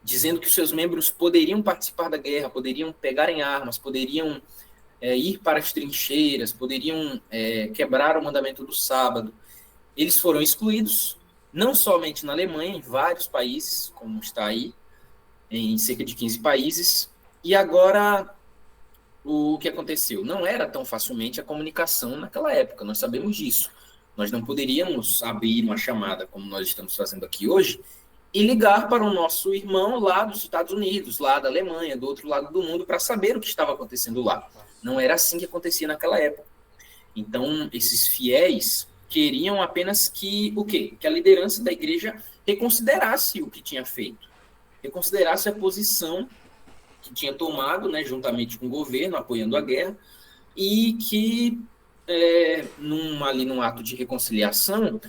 dizendo que os seus membros poderiam participar da guerra, poderiam pegar em armas, poderiam ir para as trincheiras, poderiam quebrar o mandamento do sábado, eles foram excluídos, não somente na Alemanha, em vários países, como está aí, em cerca de 15 países, e agora o que aconteceu? Não era tão facilmente a comunicação naquela época, nós sabemos disso. Nós não poderíamos abrir uma chamada, como nós estamos fazendo aqui hoje, e ligar para o nosso irmão lá dos Estados Unidos, lá da Alemanha, do outro lado do mundo, para saber o que estava acontecendo lá. Não era assim que acontecia naquela época. Então, esses fiéis queriam apenas que, o quê? Que a liderança da igreja reconsiderasse o que tinha feito, reconsiderasse a posição que tinha tomado, né, juntamente com o governo, apoiando a guerra, e que, ali num ato de reconciliação,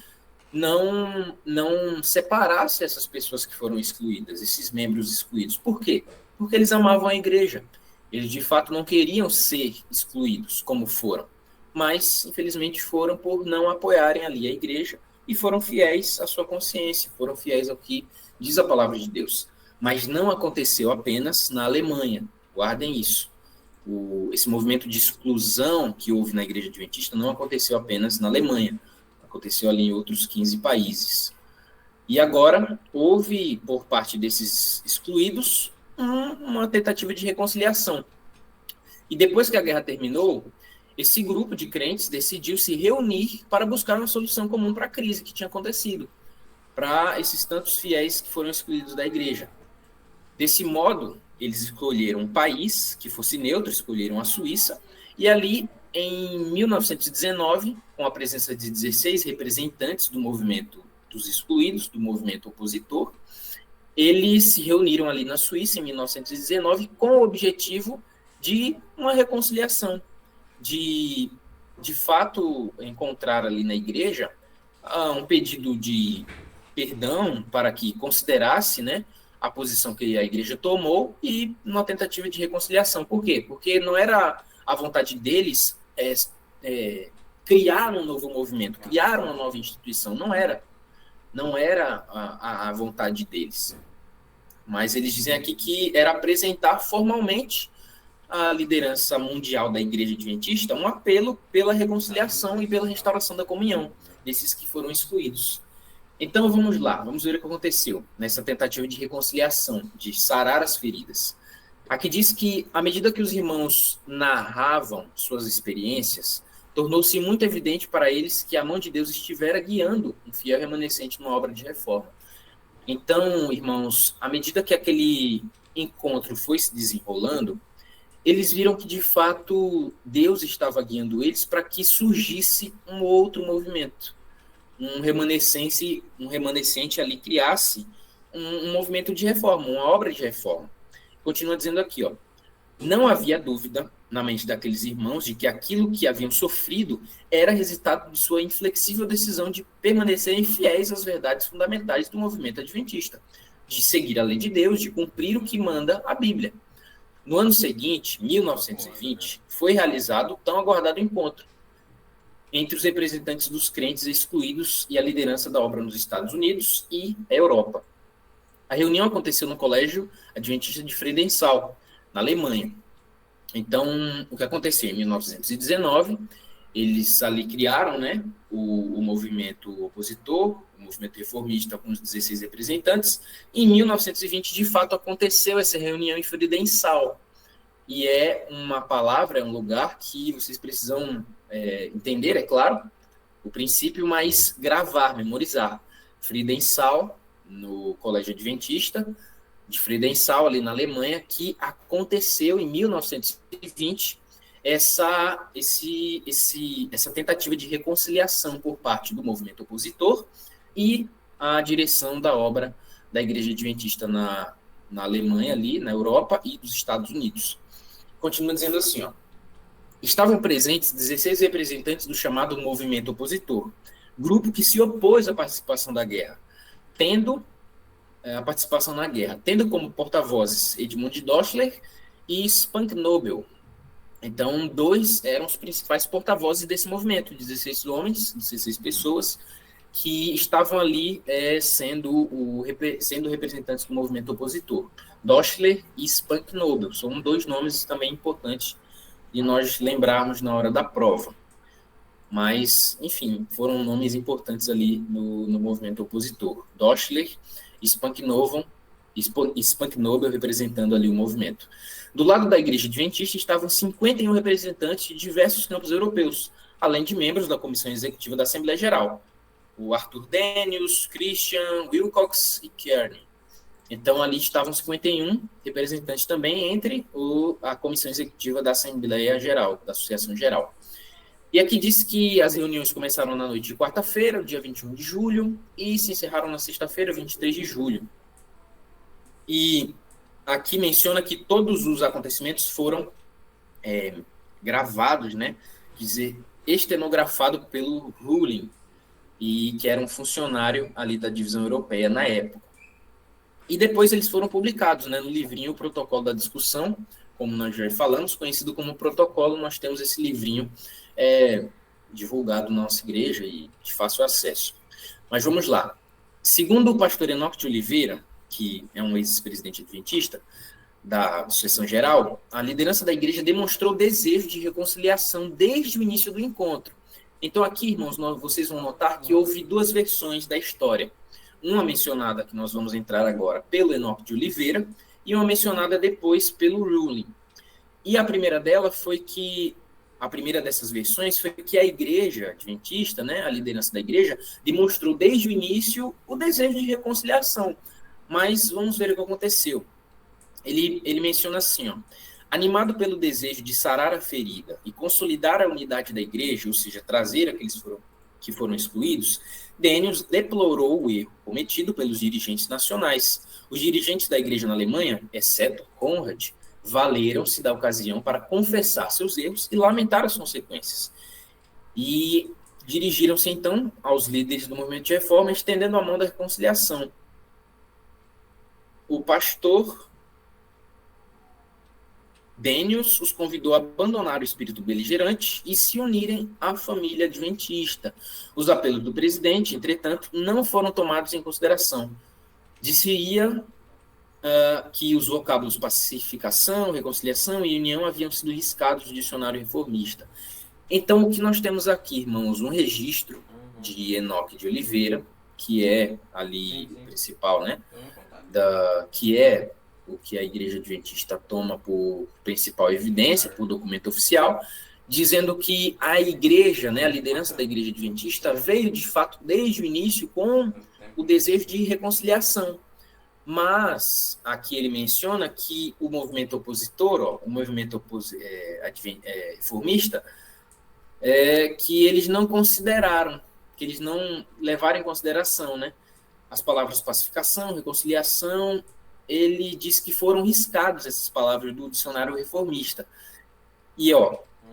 não separasse essas pessoas que foram excluídas, esses membros excluídos. Por quê? Porque eles amavam a igreja. Eles, de fato, não queriam ser excluídos, como foram. Mas, infelizmente, foram por não apoiarem ali a igreja e foram fiéis à sua consciência, foram fiéis ao que diz a palavra de Deus. Mas não aconteceu apenas na Alemanha. Guardem isso. Esse movimento de exclusão que houve na igreja adventista não aconteceu apenas na Alemanha. Aconteceu ali em outros 15 países. E agora houve, por parte desses excluídos, uma tentativa de reconciliação. E depois que a guerra terminou, esse grupo de crentes decidiu se reunir para buscar uma solução comum para a crise que tinha acontecido, para esses tantos fiéis que foram excluídos da igreja. Desse modo, eles escolheram um país que fosse neutro, escolheram a Suíça, e ali, em 1919, com a presença de 16 representantes do movimento dos excluídos, do movimento opositor, eles se reuniram ali na Suíça, em 1919, com o objetivo de uma reconciliação, de fato, encontrar ali na igreja um pedido de perdão para que considerasse, né, a posição que a igreja tomou e uma tentativa de reconciliação. Por quê? Porque não era a vontade deles criar um novo movimento, criar uma nova instituição. Não era a vontade deles. Mas eles dizem aqui que era apresentar formalmente à liderança mundial da Igreja Adventista um apelo pela reconciliação e pela restauração da comunhão desses que foram excluídos. Então vamos lá, vamos ver o que aconteceu nessa tentativa de reconciliação, de sarar as feridas. Aqui diz que, à medida que os irmãos narravam suas experiências, tornou-se muito evidente para eles que a mão de Deus estivera guiando um fiel remanescente numa obra de reforma. Então, irmãos, à medida que aquele encontro foi se desenrolando, eles viram que, de fato, Deus estava guiando eles para que surgisse um outro movimento. Um remanescente ali criasse um movimento de reforma, uma obra de reforma. Continua dizendo aqui, ó, não havia dúvida na mente daqueles irmãos de que aquilo que haviam sofrido era resultado de sua inflexível decisão de permanecerem fiéis às verdades fundamentais do movimento adventista, de seguir a lei de Deus, de cumprir o que manda a Bíblia. No ano seguinte, 1920, foi realizado o tão aguardado encontro entre os representantes dos crentes excluídos e a liderança da obra nos Estados Unidos e a Europa. A reunião aconteceu no Colégio Adventista de Friedenthal, na Alemanha. Então, o que aconteceu? Em 1919, eles ali criaram, né, o movimento opositor, o movimento reformista com os 16 representantes. Em 1920, de fato, aconteceu essa reunião em Friedenthal. E é uma palavra, é um lugar que vocês precisam entender, é claro, o princípio, mas gravar, memorizar. Friedenthal, no Colégio Adventista de Friedenthal, ali na Alemanha, que aconteceu em 1920 essa tentativa de reconciliação por parte do movimento opositor e a direção da obra da Igreja Adventista na Alemanha, ali na Europa e dos Estados Unidos. Continua dizendo assim, ó, estavam presentes 16 representantes do chamado movimento opositor, grupo que se opôs à participação da guerra, tendo como porta-vozes Edmund Doschler e Spanknobel. Então, dois eram os principais porta-vozes desse movimento, 16 homens, 16 pessoas, que estavam ali sendo representantes do movimento opositor. Doschler e Spanknobel são dois nomes também importantes de nós lembrarmos na hora da prova. Mas, enfim, foram nomes importantes ali no movimento opositor. Doschler e Spanknobel representando ali o movimento. Do lado da Igreja Adventista estavam 51 representantes de diversos campos europeus, além de membros da Comissão Executiva da Assembleia Geral, o Arthur Daniels, Christian, Wilcox e Kearney. Então, ali estavam 51 representantes também entre a Comissão Executiva da Assembleia Geral, da Associação Geral. E aqui diz que as reuniões começaram na noite de quarta-feira, dia 21 de julho, e se encerraram na sexta-feira, 23 de julho. E aqui menciona que todos os acontecimentos foram gravados, né? Quer dizer, estenografado pelo Ruling, e que era um funcionário ali da divisão europeia na época. E depois eles foram publicados, né, no livrinho O Protocolo da Discussão, como nós já falamos, conhecido como protocolo. Nós temos esse livrinho divulgado na nossa igreja e de fácil acesso. Mas vamos lá. Segundo o pastor Enoque de Oliveira, que é um ex-presidente adventista da Associação Geral, a liderança da igreja demonstrou desejo de reconciliação desde o início do encontro. Então aqui, irmãos, vocês vão notar que houve duas versões da história. Uma mencionada, que nós vamos entrar agora, pelo Enoque de Oliveira, e uma mencionada depois pelo Ruling. E a primeira dessas versões foi que a igreja adventista, né, a liderança da igreja, demonstrou desde o início o desejo de reconciliação. Mas vamos ver o que aconteceu. Ele menciona assim, ó: animado pelo desejo de sarar a ferida e consolidar a unidade da igreja, ou seja, trazer aqueles que foram excluídos, Daniels deplorou o erro cometido pelos dirigentes nacionais. Os dirigentes da igreja na Alemanha, exceto Conrad, valeram-se da ocasião para confessar seus erros e lamentar as consequências. E dirigiram-se, então, aos líderes do movimento de reforma, estendendo a mão da reconciliação. O pastor Daniels os convidou a abandonar o espírito beligerante e se unirem à família adventista. Os apelos do presidente, entretanto, não foram tomados em consideração. Disse-ia que os vocábulos pacificação, reconciliação e união haviam sido riscados do dicionário reformista. Então, o que nós temos aqui, irmãos, um registro de Enoque de Oliveira, que é ali o principal, né? Que é o que a igreja adventista toma por principal evidência, por documento oficial, dizendo que a igreja, né, a liderança da igreja adventista veio, de fato, desde o início com o desejo de reconciliação. Mas aqui ele menciona que o movimento opositor, o movimento reformista, que eles não consideraram, que eles não levaram em consideração, né, as palavras pacificação, reconciliação. Ele diz que foram riscados essas palavras do dicionário reformista. E,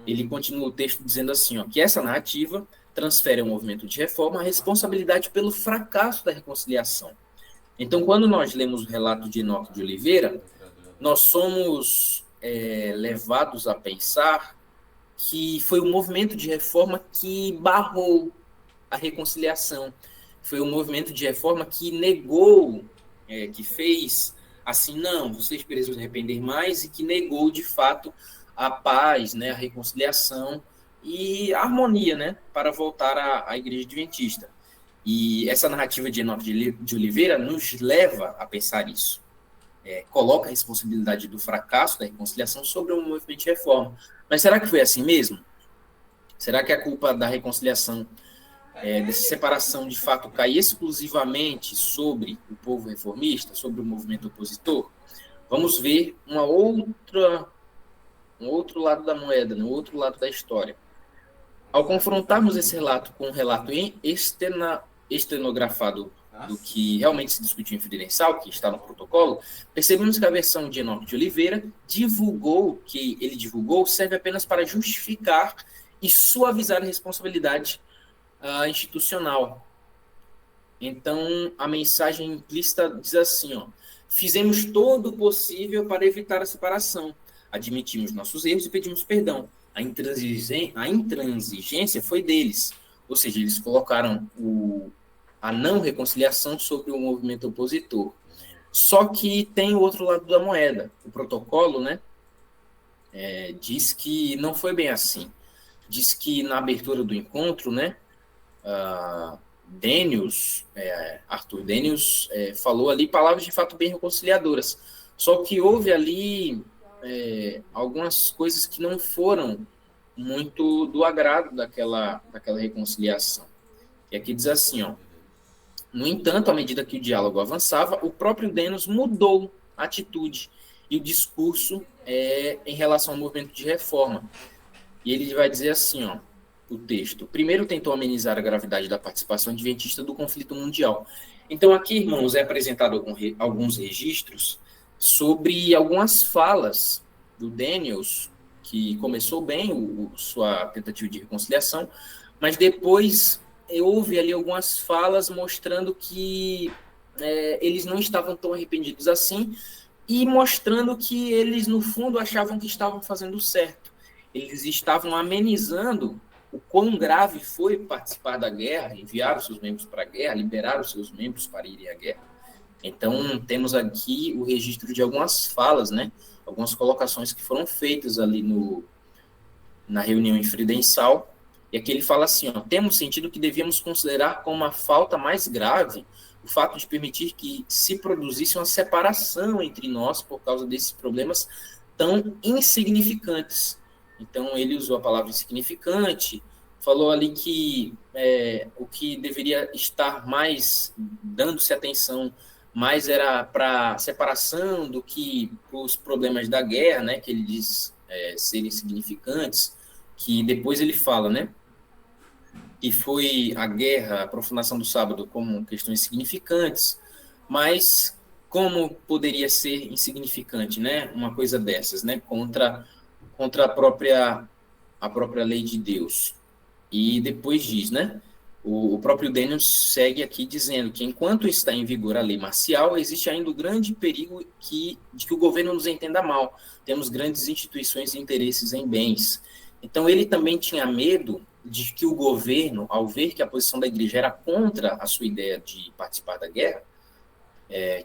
ele continua o texto dizendo assim, que essa narrativa transfere ao movimento de reforma a responsabilidade pelo fracasso da reconciliação. Então, quando nós lemos o relato de Enoque de Oliveira, nós somos levados a pensar que foi o movimento de reforma que barrou a reconciliação. Foi o movimento de reforma que negou, que fez assim, não, vocês precisam arrepender mais, e que negou, de fato, a paz, né, a reconciliação e a harmonia, né, para voltar à igreja adventista. E essa narrativa de Enoque de Oliveira nos leva a pensar isso. Coloca a responsabilidade do fracasso da reconciliação sobre o movimento de reforma. Mas será que foi assim mesmo? Será que a culpa da reconciliação, dessa separação, de fato, cai exclusivamente sobre o povo reformista, sobre o movimento opositor? Vamos ver um outro lado da moeda, um outro lado da história. Ao confrontarmos esse relato com um relato estenografado do que realmente se discutiu em Fidelençal, que está no protocolo, percebemos que a versão de Enoque de Oliveira serve apenas para justificar e suavizar a responsabilidade institucional. Então, a mensagem implícita diz assim, fizemos todo o possível para evitar a separação, admitimos nossos erros e pedimos perdão. A intransigência foi deles, ou seja, eles colocaram a não reconciliação sobre o movimento opositor. Só que tem o outro lado da moeda. O protocolo, né, diz que não foi bem assim. Diz que na abertura do encontro, né, Arthur Daniels falou ali palavras de fato bem reconciliadoras. Só que houve ali algumas coisas que não foram muito do agrado daquela reconciliação. E aqui diz assim, ó: no entanto, à medida que o diálogo avançava, o próprio Denos mudou a atitude e o discurso em relação ao movimento de reforma. E ele vai dizer assim, ó, o texto: primeiro tentou amenizar a gravidade da participação adventista do conflito mundial. Então aqui, irmãos, é apresentado alguns registros sobre algumas falas do Daniels, que começou bem sua tentativa de reconciliação, mas depois houve ali algumas falas mostrando que eles não estavam tão arrependidos assim, e mostrando que eles, no fundo, achavam que estavam fazendo certo. Eles estavam amenizando o quão grave foi participar da guerra, enviar os seus membros para a guerra, liberar os seus membros para irem à guerra. Então, temos aqui o registro de algumas falas, né? Algumas colocações que foram feitas ali na reunião em Friedenthal. E aqui ele fala assim, ó: temos sentido que devíamos considerar como uma falta mais grave o fato de permitir que se produzisse uma separação entre nós por causa desses problemas tão insignificantes. Então, ele usou a palavra insignificante, falou ali que o que deveria estar mais dando-se atenção mais era para a separação do que para os problemas da guerra, né, que ele diz serem significantes, que depois ele fala, né, que foi a guerra, a profanação do sábado como questões significantes, mas como poderia ser insignificante, né, uma coisa dessas, né, contra a própria lei de Deus. E depois diz, né, o próprio Daniels segue aqui dizendo que enquanto está em vigor a lei marcial, existe ainda o grande perigo de que o governo nos entenda mal. Temos grandes instituições e interesses em bens. Então ele também tinha medo de que o governo, ao ver que a posição da igreja era contra a sua ideia de participar da guerra,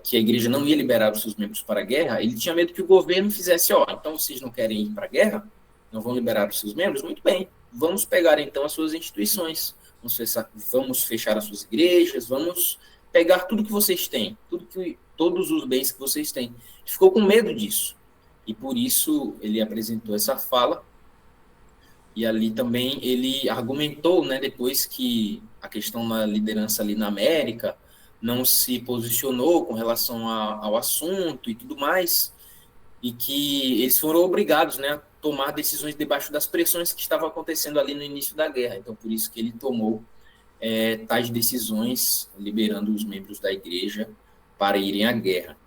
que a igreja não ia liberar os seus membros para a guerra, ele tinha medo que o governo fizesse, então vocês não querem ir para a guerra? Não vão liberar os seus membros? Muito bem, vamos pegar então as suas instituições, vamos fechar as suas igrejas, vamos pegar tudo que vocês têm, todos os bens que vocês têm. Ele ficou com medo disso, e por isso ele apresentou essa fala, e ali também ele argumentou, né, depois que a questão da liderança ali na América não se posicionou com relação ao assunto e tudo mais, e que eles foram obrigados, né, a tomar decisões debaixo das pressões que estavam acontecendo ali no início da guerra. Então, por isso que ele tomou tais decisões, liberando os membros da igreja para irem à guerra.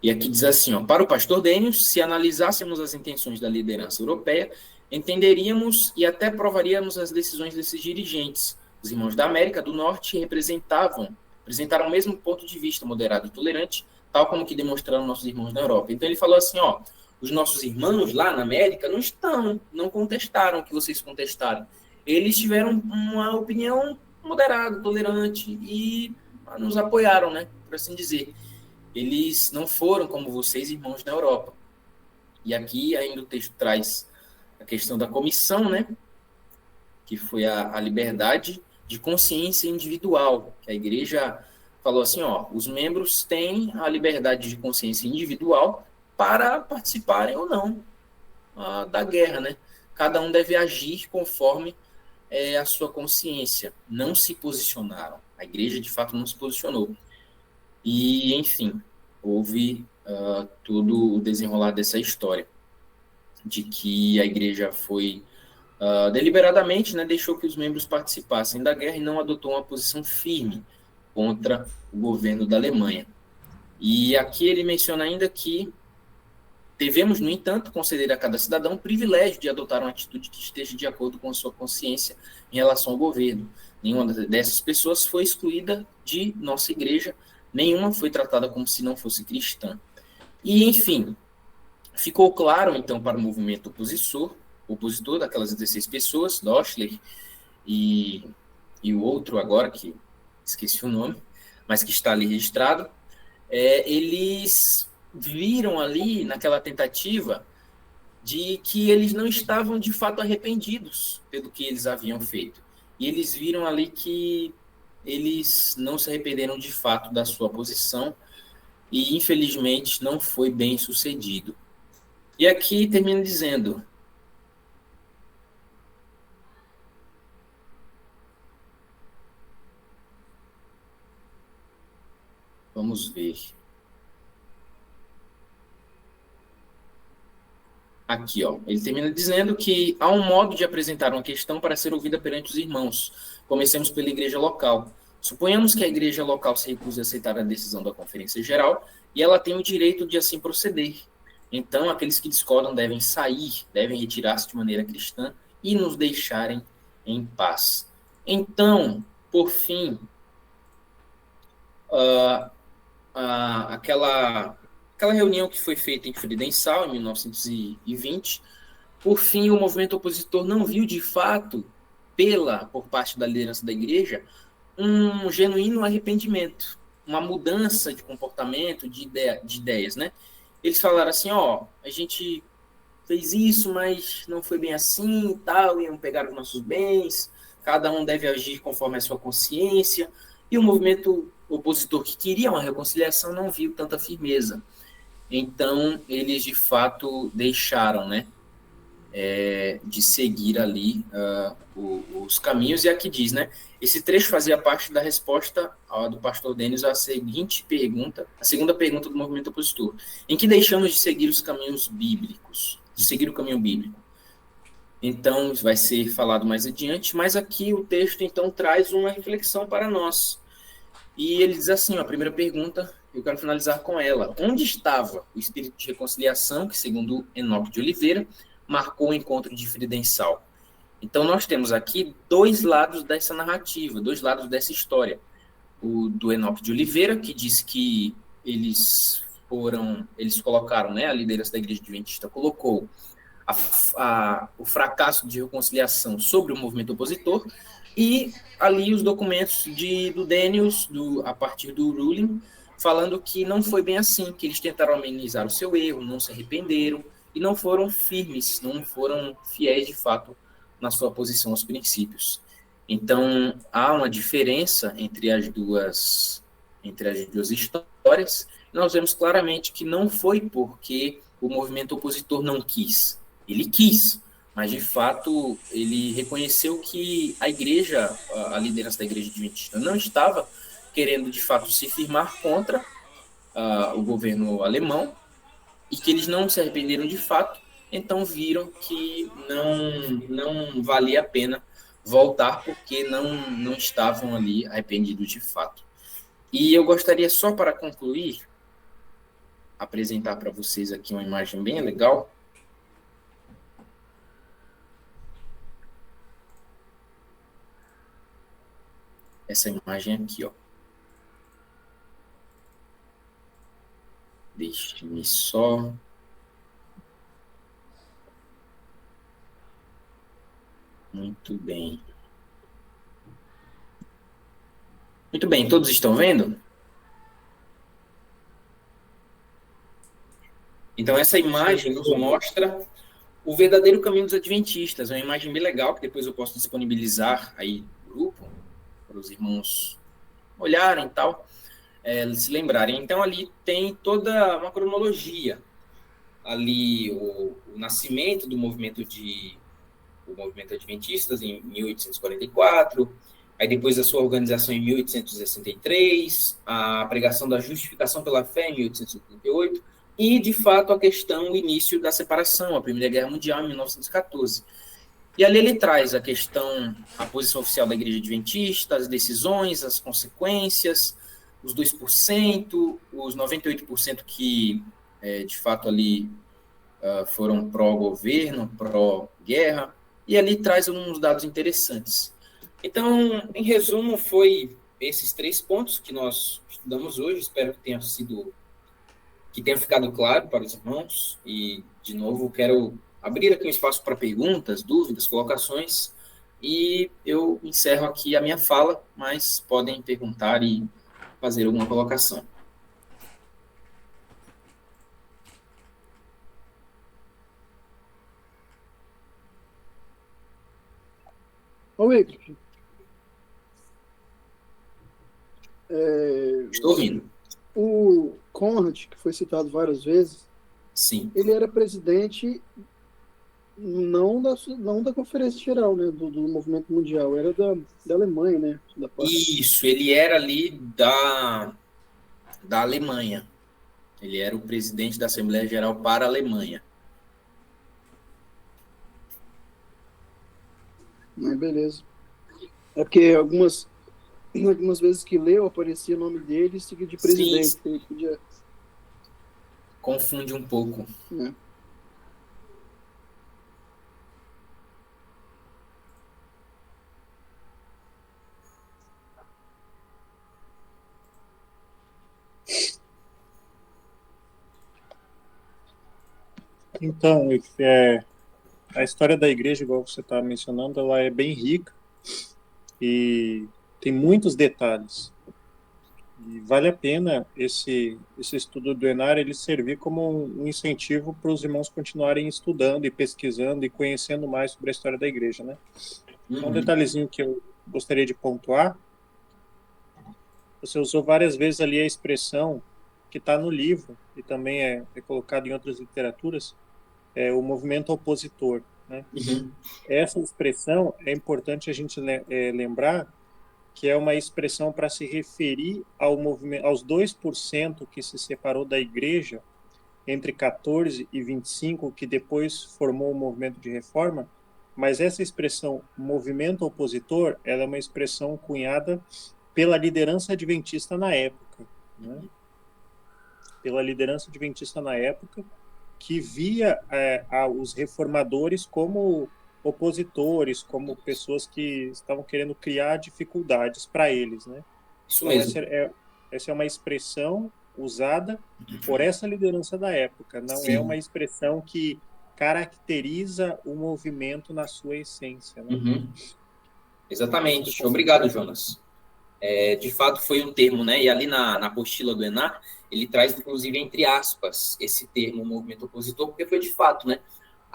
E aqui diz assim, para o pastor Daniels, se analisássemos as intenções da liderança europeia, entenderíamos e até provaríamos as decisões desses dirigentes. Os irmãos da América do Norte apresentaram o mesmo ponto de vista moderado e tolerante, tal como que demonstraram nossos irmãos na Europa. Então ele falou assim, os nossos irmãos lá na América não contestaram o que vocês contestaram. Eles tiveram uma opinião moderada, tolerante e nos apoiaram, né, por assim dizer. Eles não foram como vocês, irmãos na Europa. E aqui ainda o texto traz a questão da comissão, né, que foi a liberdade de consciência individual, que a igreja falou assim, os membros têm a liberdade de consciência individual para participarem ou não da guerra, né? Cada um deve agir conforme a sua consciência. Não se posicionaram. A igreja, de fato, não se posicionou. E, enfim, houve todo o desenrolar dessa história, de que a igreja foi deliberadamente, né, deixou que os membros participassem da guerra e não adotou uma posição firme contra o governo da Alemanha. E aqui ele menciona ainda que devemos, no entanto, conceder a cada cidadão o privilégio de adotar uma atitude que esteja de acordo com a sua consciência em relação ao governo. Nenhuma dessas pessoas foi excluída de nossa igreja, nenhuma foi tratada como se não fosse cristã. E, enfim, ficou claro, então, para o movimento opositor daquelas 16 pessoas, Doschler e o outro agora, que esqueci o nome, mas que está ali registrado, eles viram ali, naquela tentativa, de que eles não estavam, de fato, arrependidos pelo que eles haviam feito. E eles viram ali que eles não se arrependeram, de fato, da sua posição e, infelizmente, não foi bem sucedido. E aqui termina dizendo: vamos ver. Aqui, ó. Ele termina dizendo que há um modo de apresentar uma questão para ser ouvida perante os irmãos. Comecemos pela igreja local. Suponhamos que a igreja local se recuse a aceitar a decisão da Conferência Geral e ela tem o direito de assim proceder. Então, aqueles que discordam devem sair, devem retirar-se de maneira cristã e nos deixarem em paz. Então, por fim, aquela reunião que foi feita em Fridenthal, em 1920, por fim, o movimento opositor não viu, de fato, por parte da liderança da igreja, um genuíno arrependimento, uma mudança de comportamento, de ideias, né? Eles falaram assim, a gente fez isso, mas não foi bem assim e tal, iam pegar os nossos bens, cada um deve agir conforme a sua consciência, e o movimento opositor que queria uma reconciliação não viu tanta firmeza. Então, eles, de fato, deixaram, né, de seguir ali os caminhos. E aqui diz, né, esse trecho fazia parte da resposta do pastor Denis à seguinte pergunta, a segunda pergunta do movimento opositor: em que deixamos de seguir os caminhos bíblicos, de seguir o caminho bíblico? Então, vai ser falado mais adiante, mas aqui o texto, então, traz uma reflexão para nós. E ele diz assim, a primeira pergunta, eu quero finalizar com ela: onde estava o espírito de reconciliação que, segundo Enoque de Oliveira, marcou o encontro de Fridenthal? Então, nós temos aqui dois lados dessa narrativa, dois lados dessa história. O do Enoque de Oliveira, que diz que eles colocaram, né, a liderança da Igreja Adventista colocou o fracasso de reconciliação sobre o movimento opositor, e ali os documentos do Daniels, a partir do ruling, falando que não foi bem assim, que eles tentaram amenizar o seu erro, não se arrependeram, e não foram firmes, não foram fiéis, de fato, na sua posição aos princípios. Então, há uma diferença entre as duas histórias. Nós vemos claramente que não foi porque o movimento opositor não quis. Ele quis, mas, de fato, ele reconheceu que a igreja, a liderança da Igreja Adventista, não estava querendo, de fato, se firmar contra o governo alemão, e que eles não se arrependeram de fato, então viram que não valia a pena voltar, porque não estavam ali arrependidos de fato. E eu gostaria, só para concluir, apresentar para vocês aqui uma imagem bem legal. Essa imagem aqui, ó. Deixe-me só. Muito bem. Muito bem, todos estão vendo? Então, essa imagem nos mostra o verdadeiro caminho dos adventistas. É uma imagem bem legal, que depois eu posso disponibilizar aí no grupo, para os irmãos olharem e tal, se lembrarem. Então, ali tem toda uma cronologia. Ali, o nascimento do movimento adventistas em 1844, aí depois a sua organização em 1863, a pregação da justificação pela fé em 1888, e, de fato, a questão, o início da separação, a Primeira Guerra Mundial, em 1914. E ali ele traz a questão, a posição oficial da Igreja Adventista, as decisões, as consequências, os 2%, os 98% que, de fato, ali foram pró-governo, pró-guerra, e ali traz alguns dados interessantes. Então, em resumo, foi esses 3 pontos que nós estudamos hoje. Espero que tenha ficado claro para os irmãos. E, de novo, quero abrir aqui um espaço para perguntas, dúvidas, colocações, e eu encerro aqui a minha fala, mas podem perguntar e fazer alguma colocação. Ô, Igor. Estou ouvindo. O Conrad, que foi citado várias vezes, Sim. ele era presidente não da Conferência Geral, né, do Movimento Mundial, era da Alemanha, né? Da parte. Isso, ele era ali da Alemanha. Ele era o presidente da Assembleia Geral para a Alemanha. Mas beleza. É porque algumas vezes que leu, aparecia o nome dele e seguia de presidente. Sim. Ele podia, Confunde um pouco. né? Então, a história da igreja, igual você está mencionando, ela é bem rica e tem muitos detalhes. E vale a pena esse estudo do Enar ele servir como um incentivo para os irmãos continuarem estudando e pesquisando e conhecendo mais sobre a história da igreja, né? Um detalhezinho que eu gostaria de pontuar, você usou várias vezes ali a expressão que está no livro e também é colocado em outras literaturas, o movimento opositor, né? Essa expressão é importante a gente lembrar que é uma expressão para se referir ao movimento, aos 2% que se separou da igreja entre 14 e 25, que depois formou o movimento de reforma, mas essa expressão movimento opositor, ela é uma expressão cunhada pela liderança adventista na época, né? Pela liderança adventista na época, que via os reformadores como opositores, como pessoas que estavam querendo criar dificuldades para eles, né? Isso Então, mesmo. essa é uma expressão usada por essa liderança da época, não Sim. é uma expressão que caracteriza o movimento na sua essência, né? Exatamente. Obrigado, Jonas. De fato, foi um termo, né? E ali na apostila do Enar, ele traz, inclusive, entre aspas, esse termo, movimento opositor, porque foi de fato, né?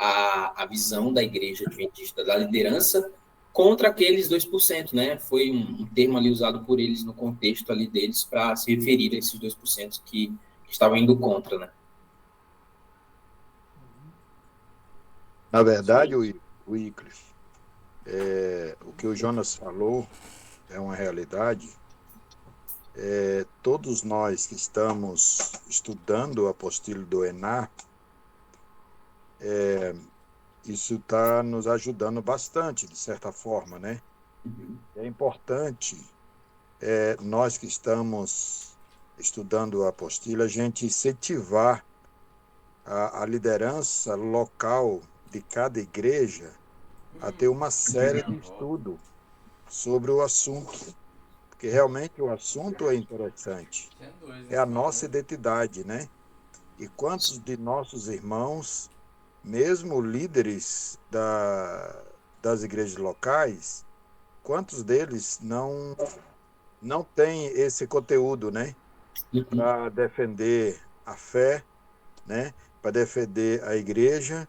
A visão da igreja adventista, da liderança, contra aqueles 2%, né? Foi um termo ali usado por eles no contexto ali deles para se referir a esses 2% que estavam indo contra, né? Na verdade, o Iclis, o que o Jonas falou é uma realidade. Todos nós que estamos estudando o apostila do Enar, isso está nos ajudando bastante, de certa forma, né? É importante, nós que estamos estudando a apostila, a gente incentivar a liderança local de cada igreja a ter uma série de estudo sobre o assunto, porque realmente o assunto é interessante. É a nossa identidade, né? E quantos de nossos irmãos, mesmo líderes das igrejas locais, quantos deles não têm esse conteúdo, né? Para defender a fé, né? Para defender a igreja.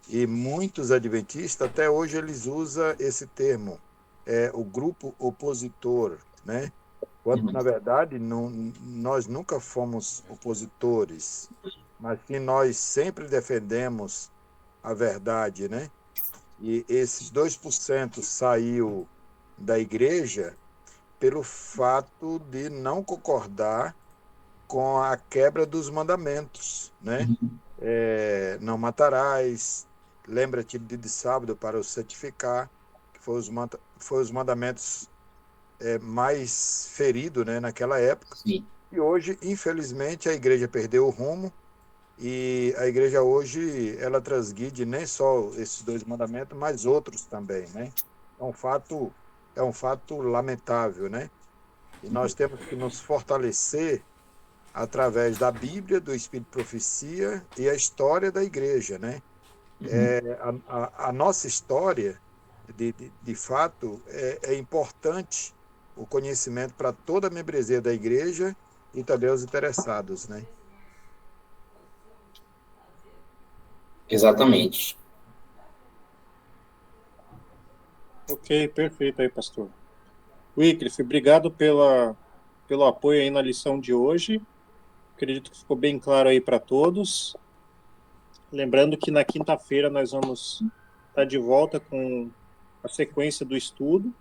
E muitos adventistas, até hoje, eles usam esse termo, o grupo opositor, né? Quando, na verdade, nós nunca fomos opositores, mas sim nós sempre defendemos a verdade, né? E esses 2% saiu da igreja pelo fato de não concordar com a quebra dos mandamentos, né? Não matarás, lembra-te de sábado para o santificar, que foi os mandamentos mais feridos, né, naquela época. Sim. E hoje, infelizmente, a igreja perdeu o rumo e a igreja hoje, ela transgride nem só esses 2 mandamentos, mas outros também, né? É um fato lamentável, né? E nós temos que nos fortalecer através da Bíblia, do Espírito de Profecia e a história da igreja, né? A nossa história, de fato, é importante o conhecimento para toda a membresia da igreja e também os interessados, né? Exatamente. Ok, perfeito aí, pastor. Wycliffe, obrigado pelo apoio aí na lição de hoje. Acredito que ficou bem claro aí para todos. Lembrando que na quinta-feira nós vamos estar de volta com a sequência do estudo.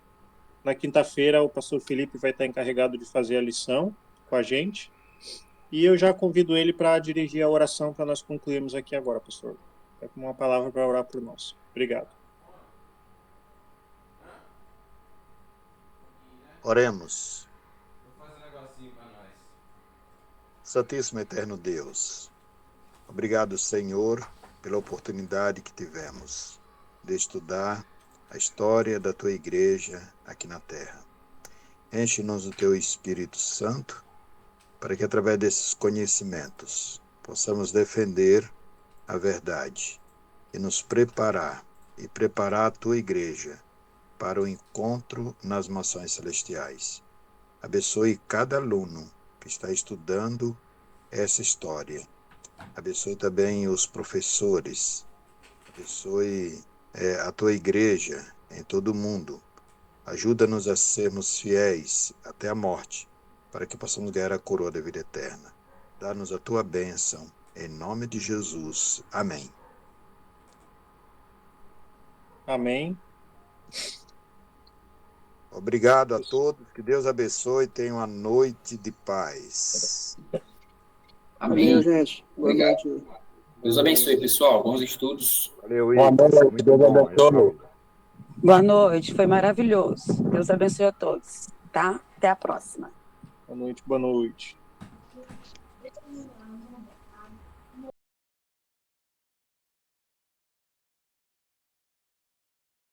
Na quinta-feira o pastor Felipe vai estar encarregado de fazer a lição com a gente. E eu já convido ele para dirigir a oração para nós concluirmos aqui agora, pastor. É com uma palavra para orar por nós. Obrigado. Oremos. Vou fazer um negocinho pra nós. Santíssimo e eterno Deus, obrigado, Senhor, pela oportunidade que tivemos de estudar a história da Tua Igreja aqui na Terra. Enche-nos do Teu Espírito Santo, para que através desses conhecimentos possamos defender a verdade e nos preparar e preparar a Tua Igreja para o encontro nas mansões celestiais. Abençoe cada aluno que está estudando essa história. Abençoe também os professores. Abençoe a Tua Igreja em todo o mundo. Ajuda-nos a sermos fiéis até a morte, para que possamos ganhar a coroa da vida eterna. Dá-nos a Tua bênção, em nome de Jesus. Amém. Amém. Obrigado a todos, que Deus abençoe e tenham uma noite de paz. Amém. Amém, gente. Boa Obrigado. noite. Deus abençoe, pessoal. Bons estudos. Valeu, Boa Igor. Foi noite, muito Deus bom. abençoe. Boa noite, foi maravilhoso. Deus abençoe a todos, tá? Até a próxima. Boa noite, boa noite.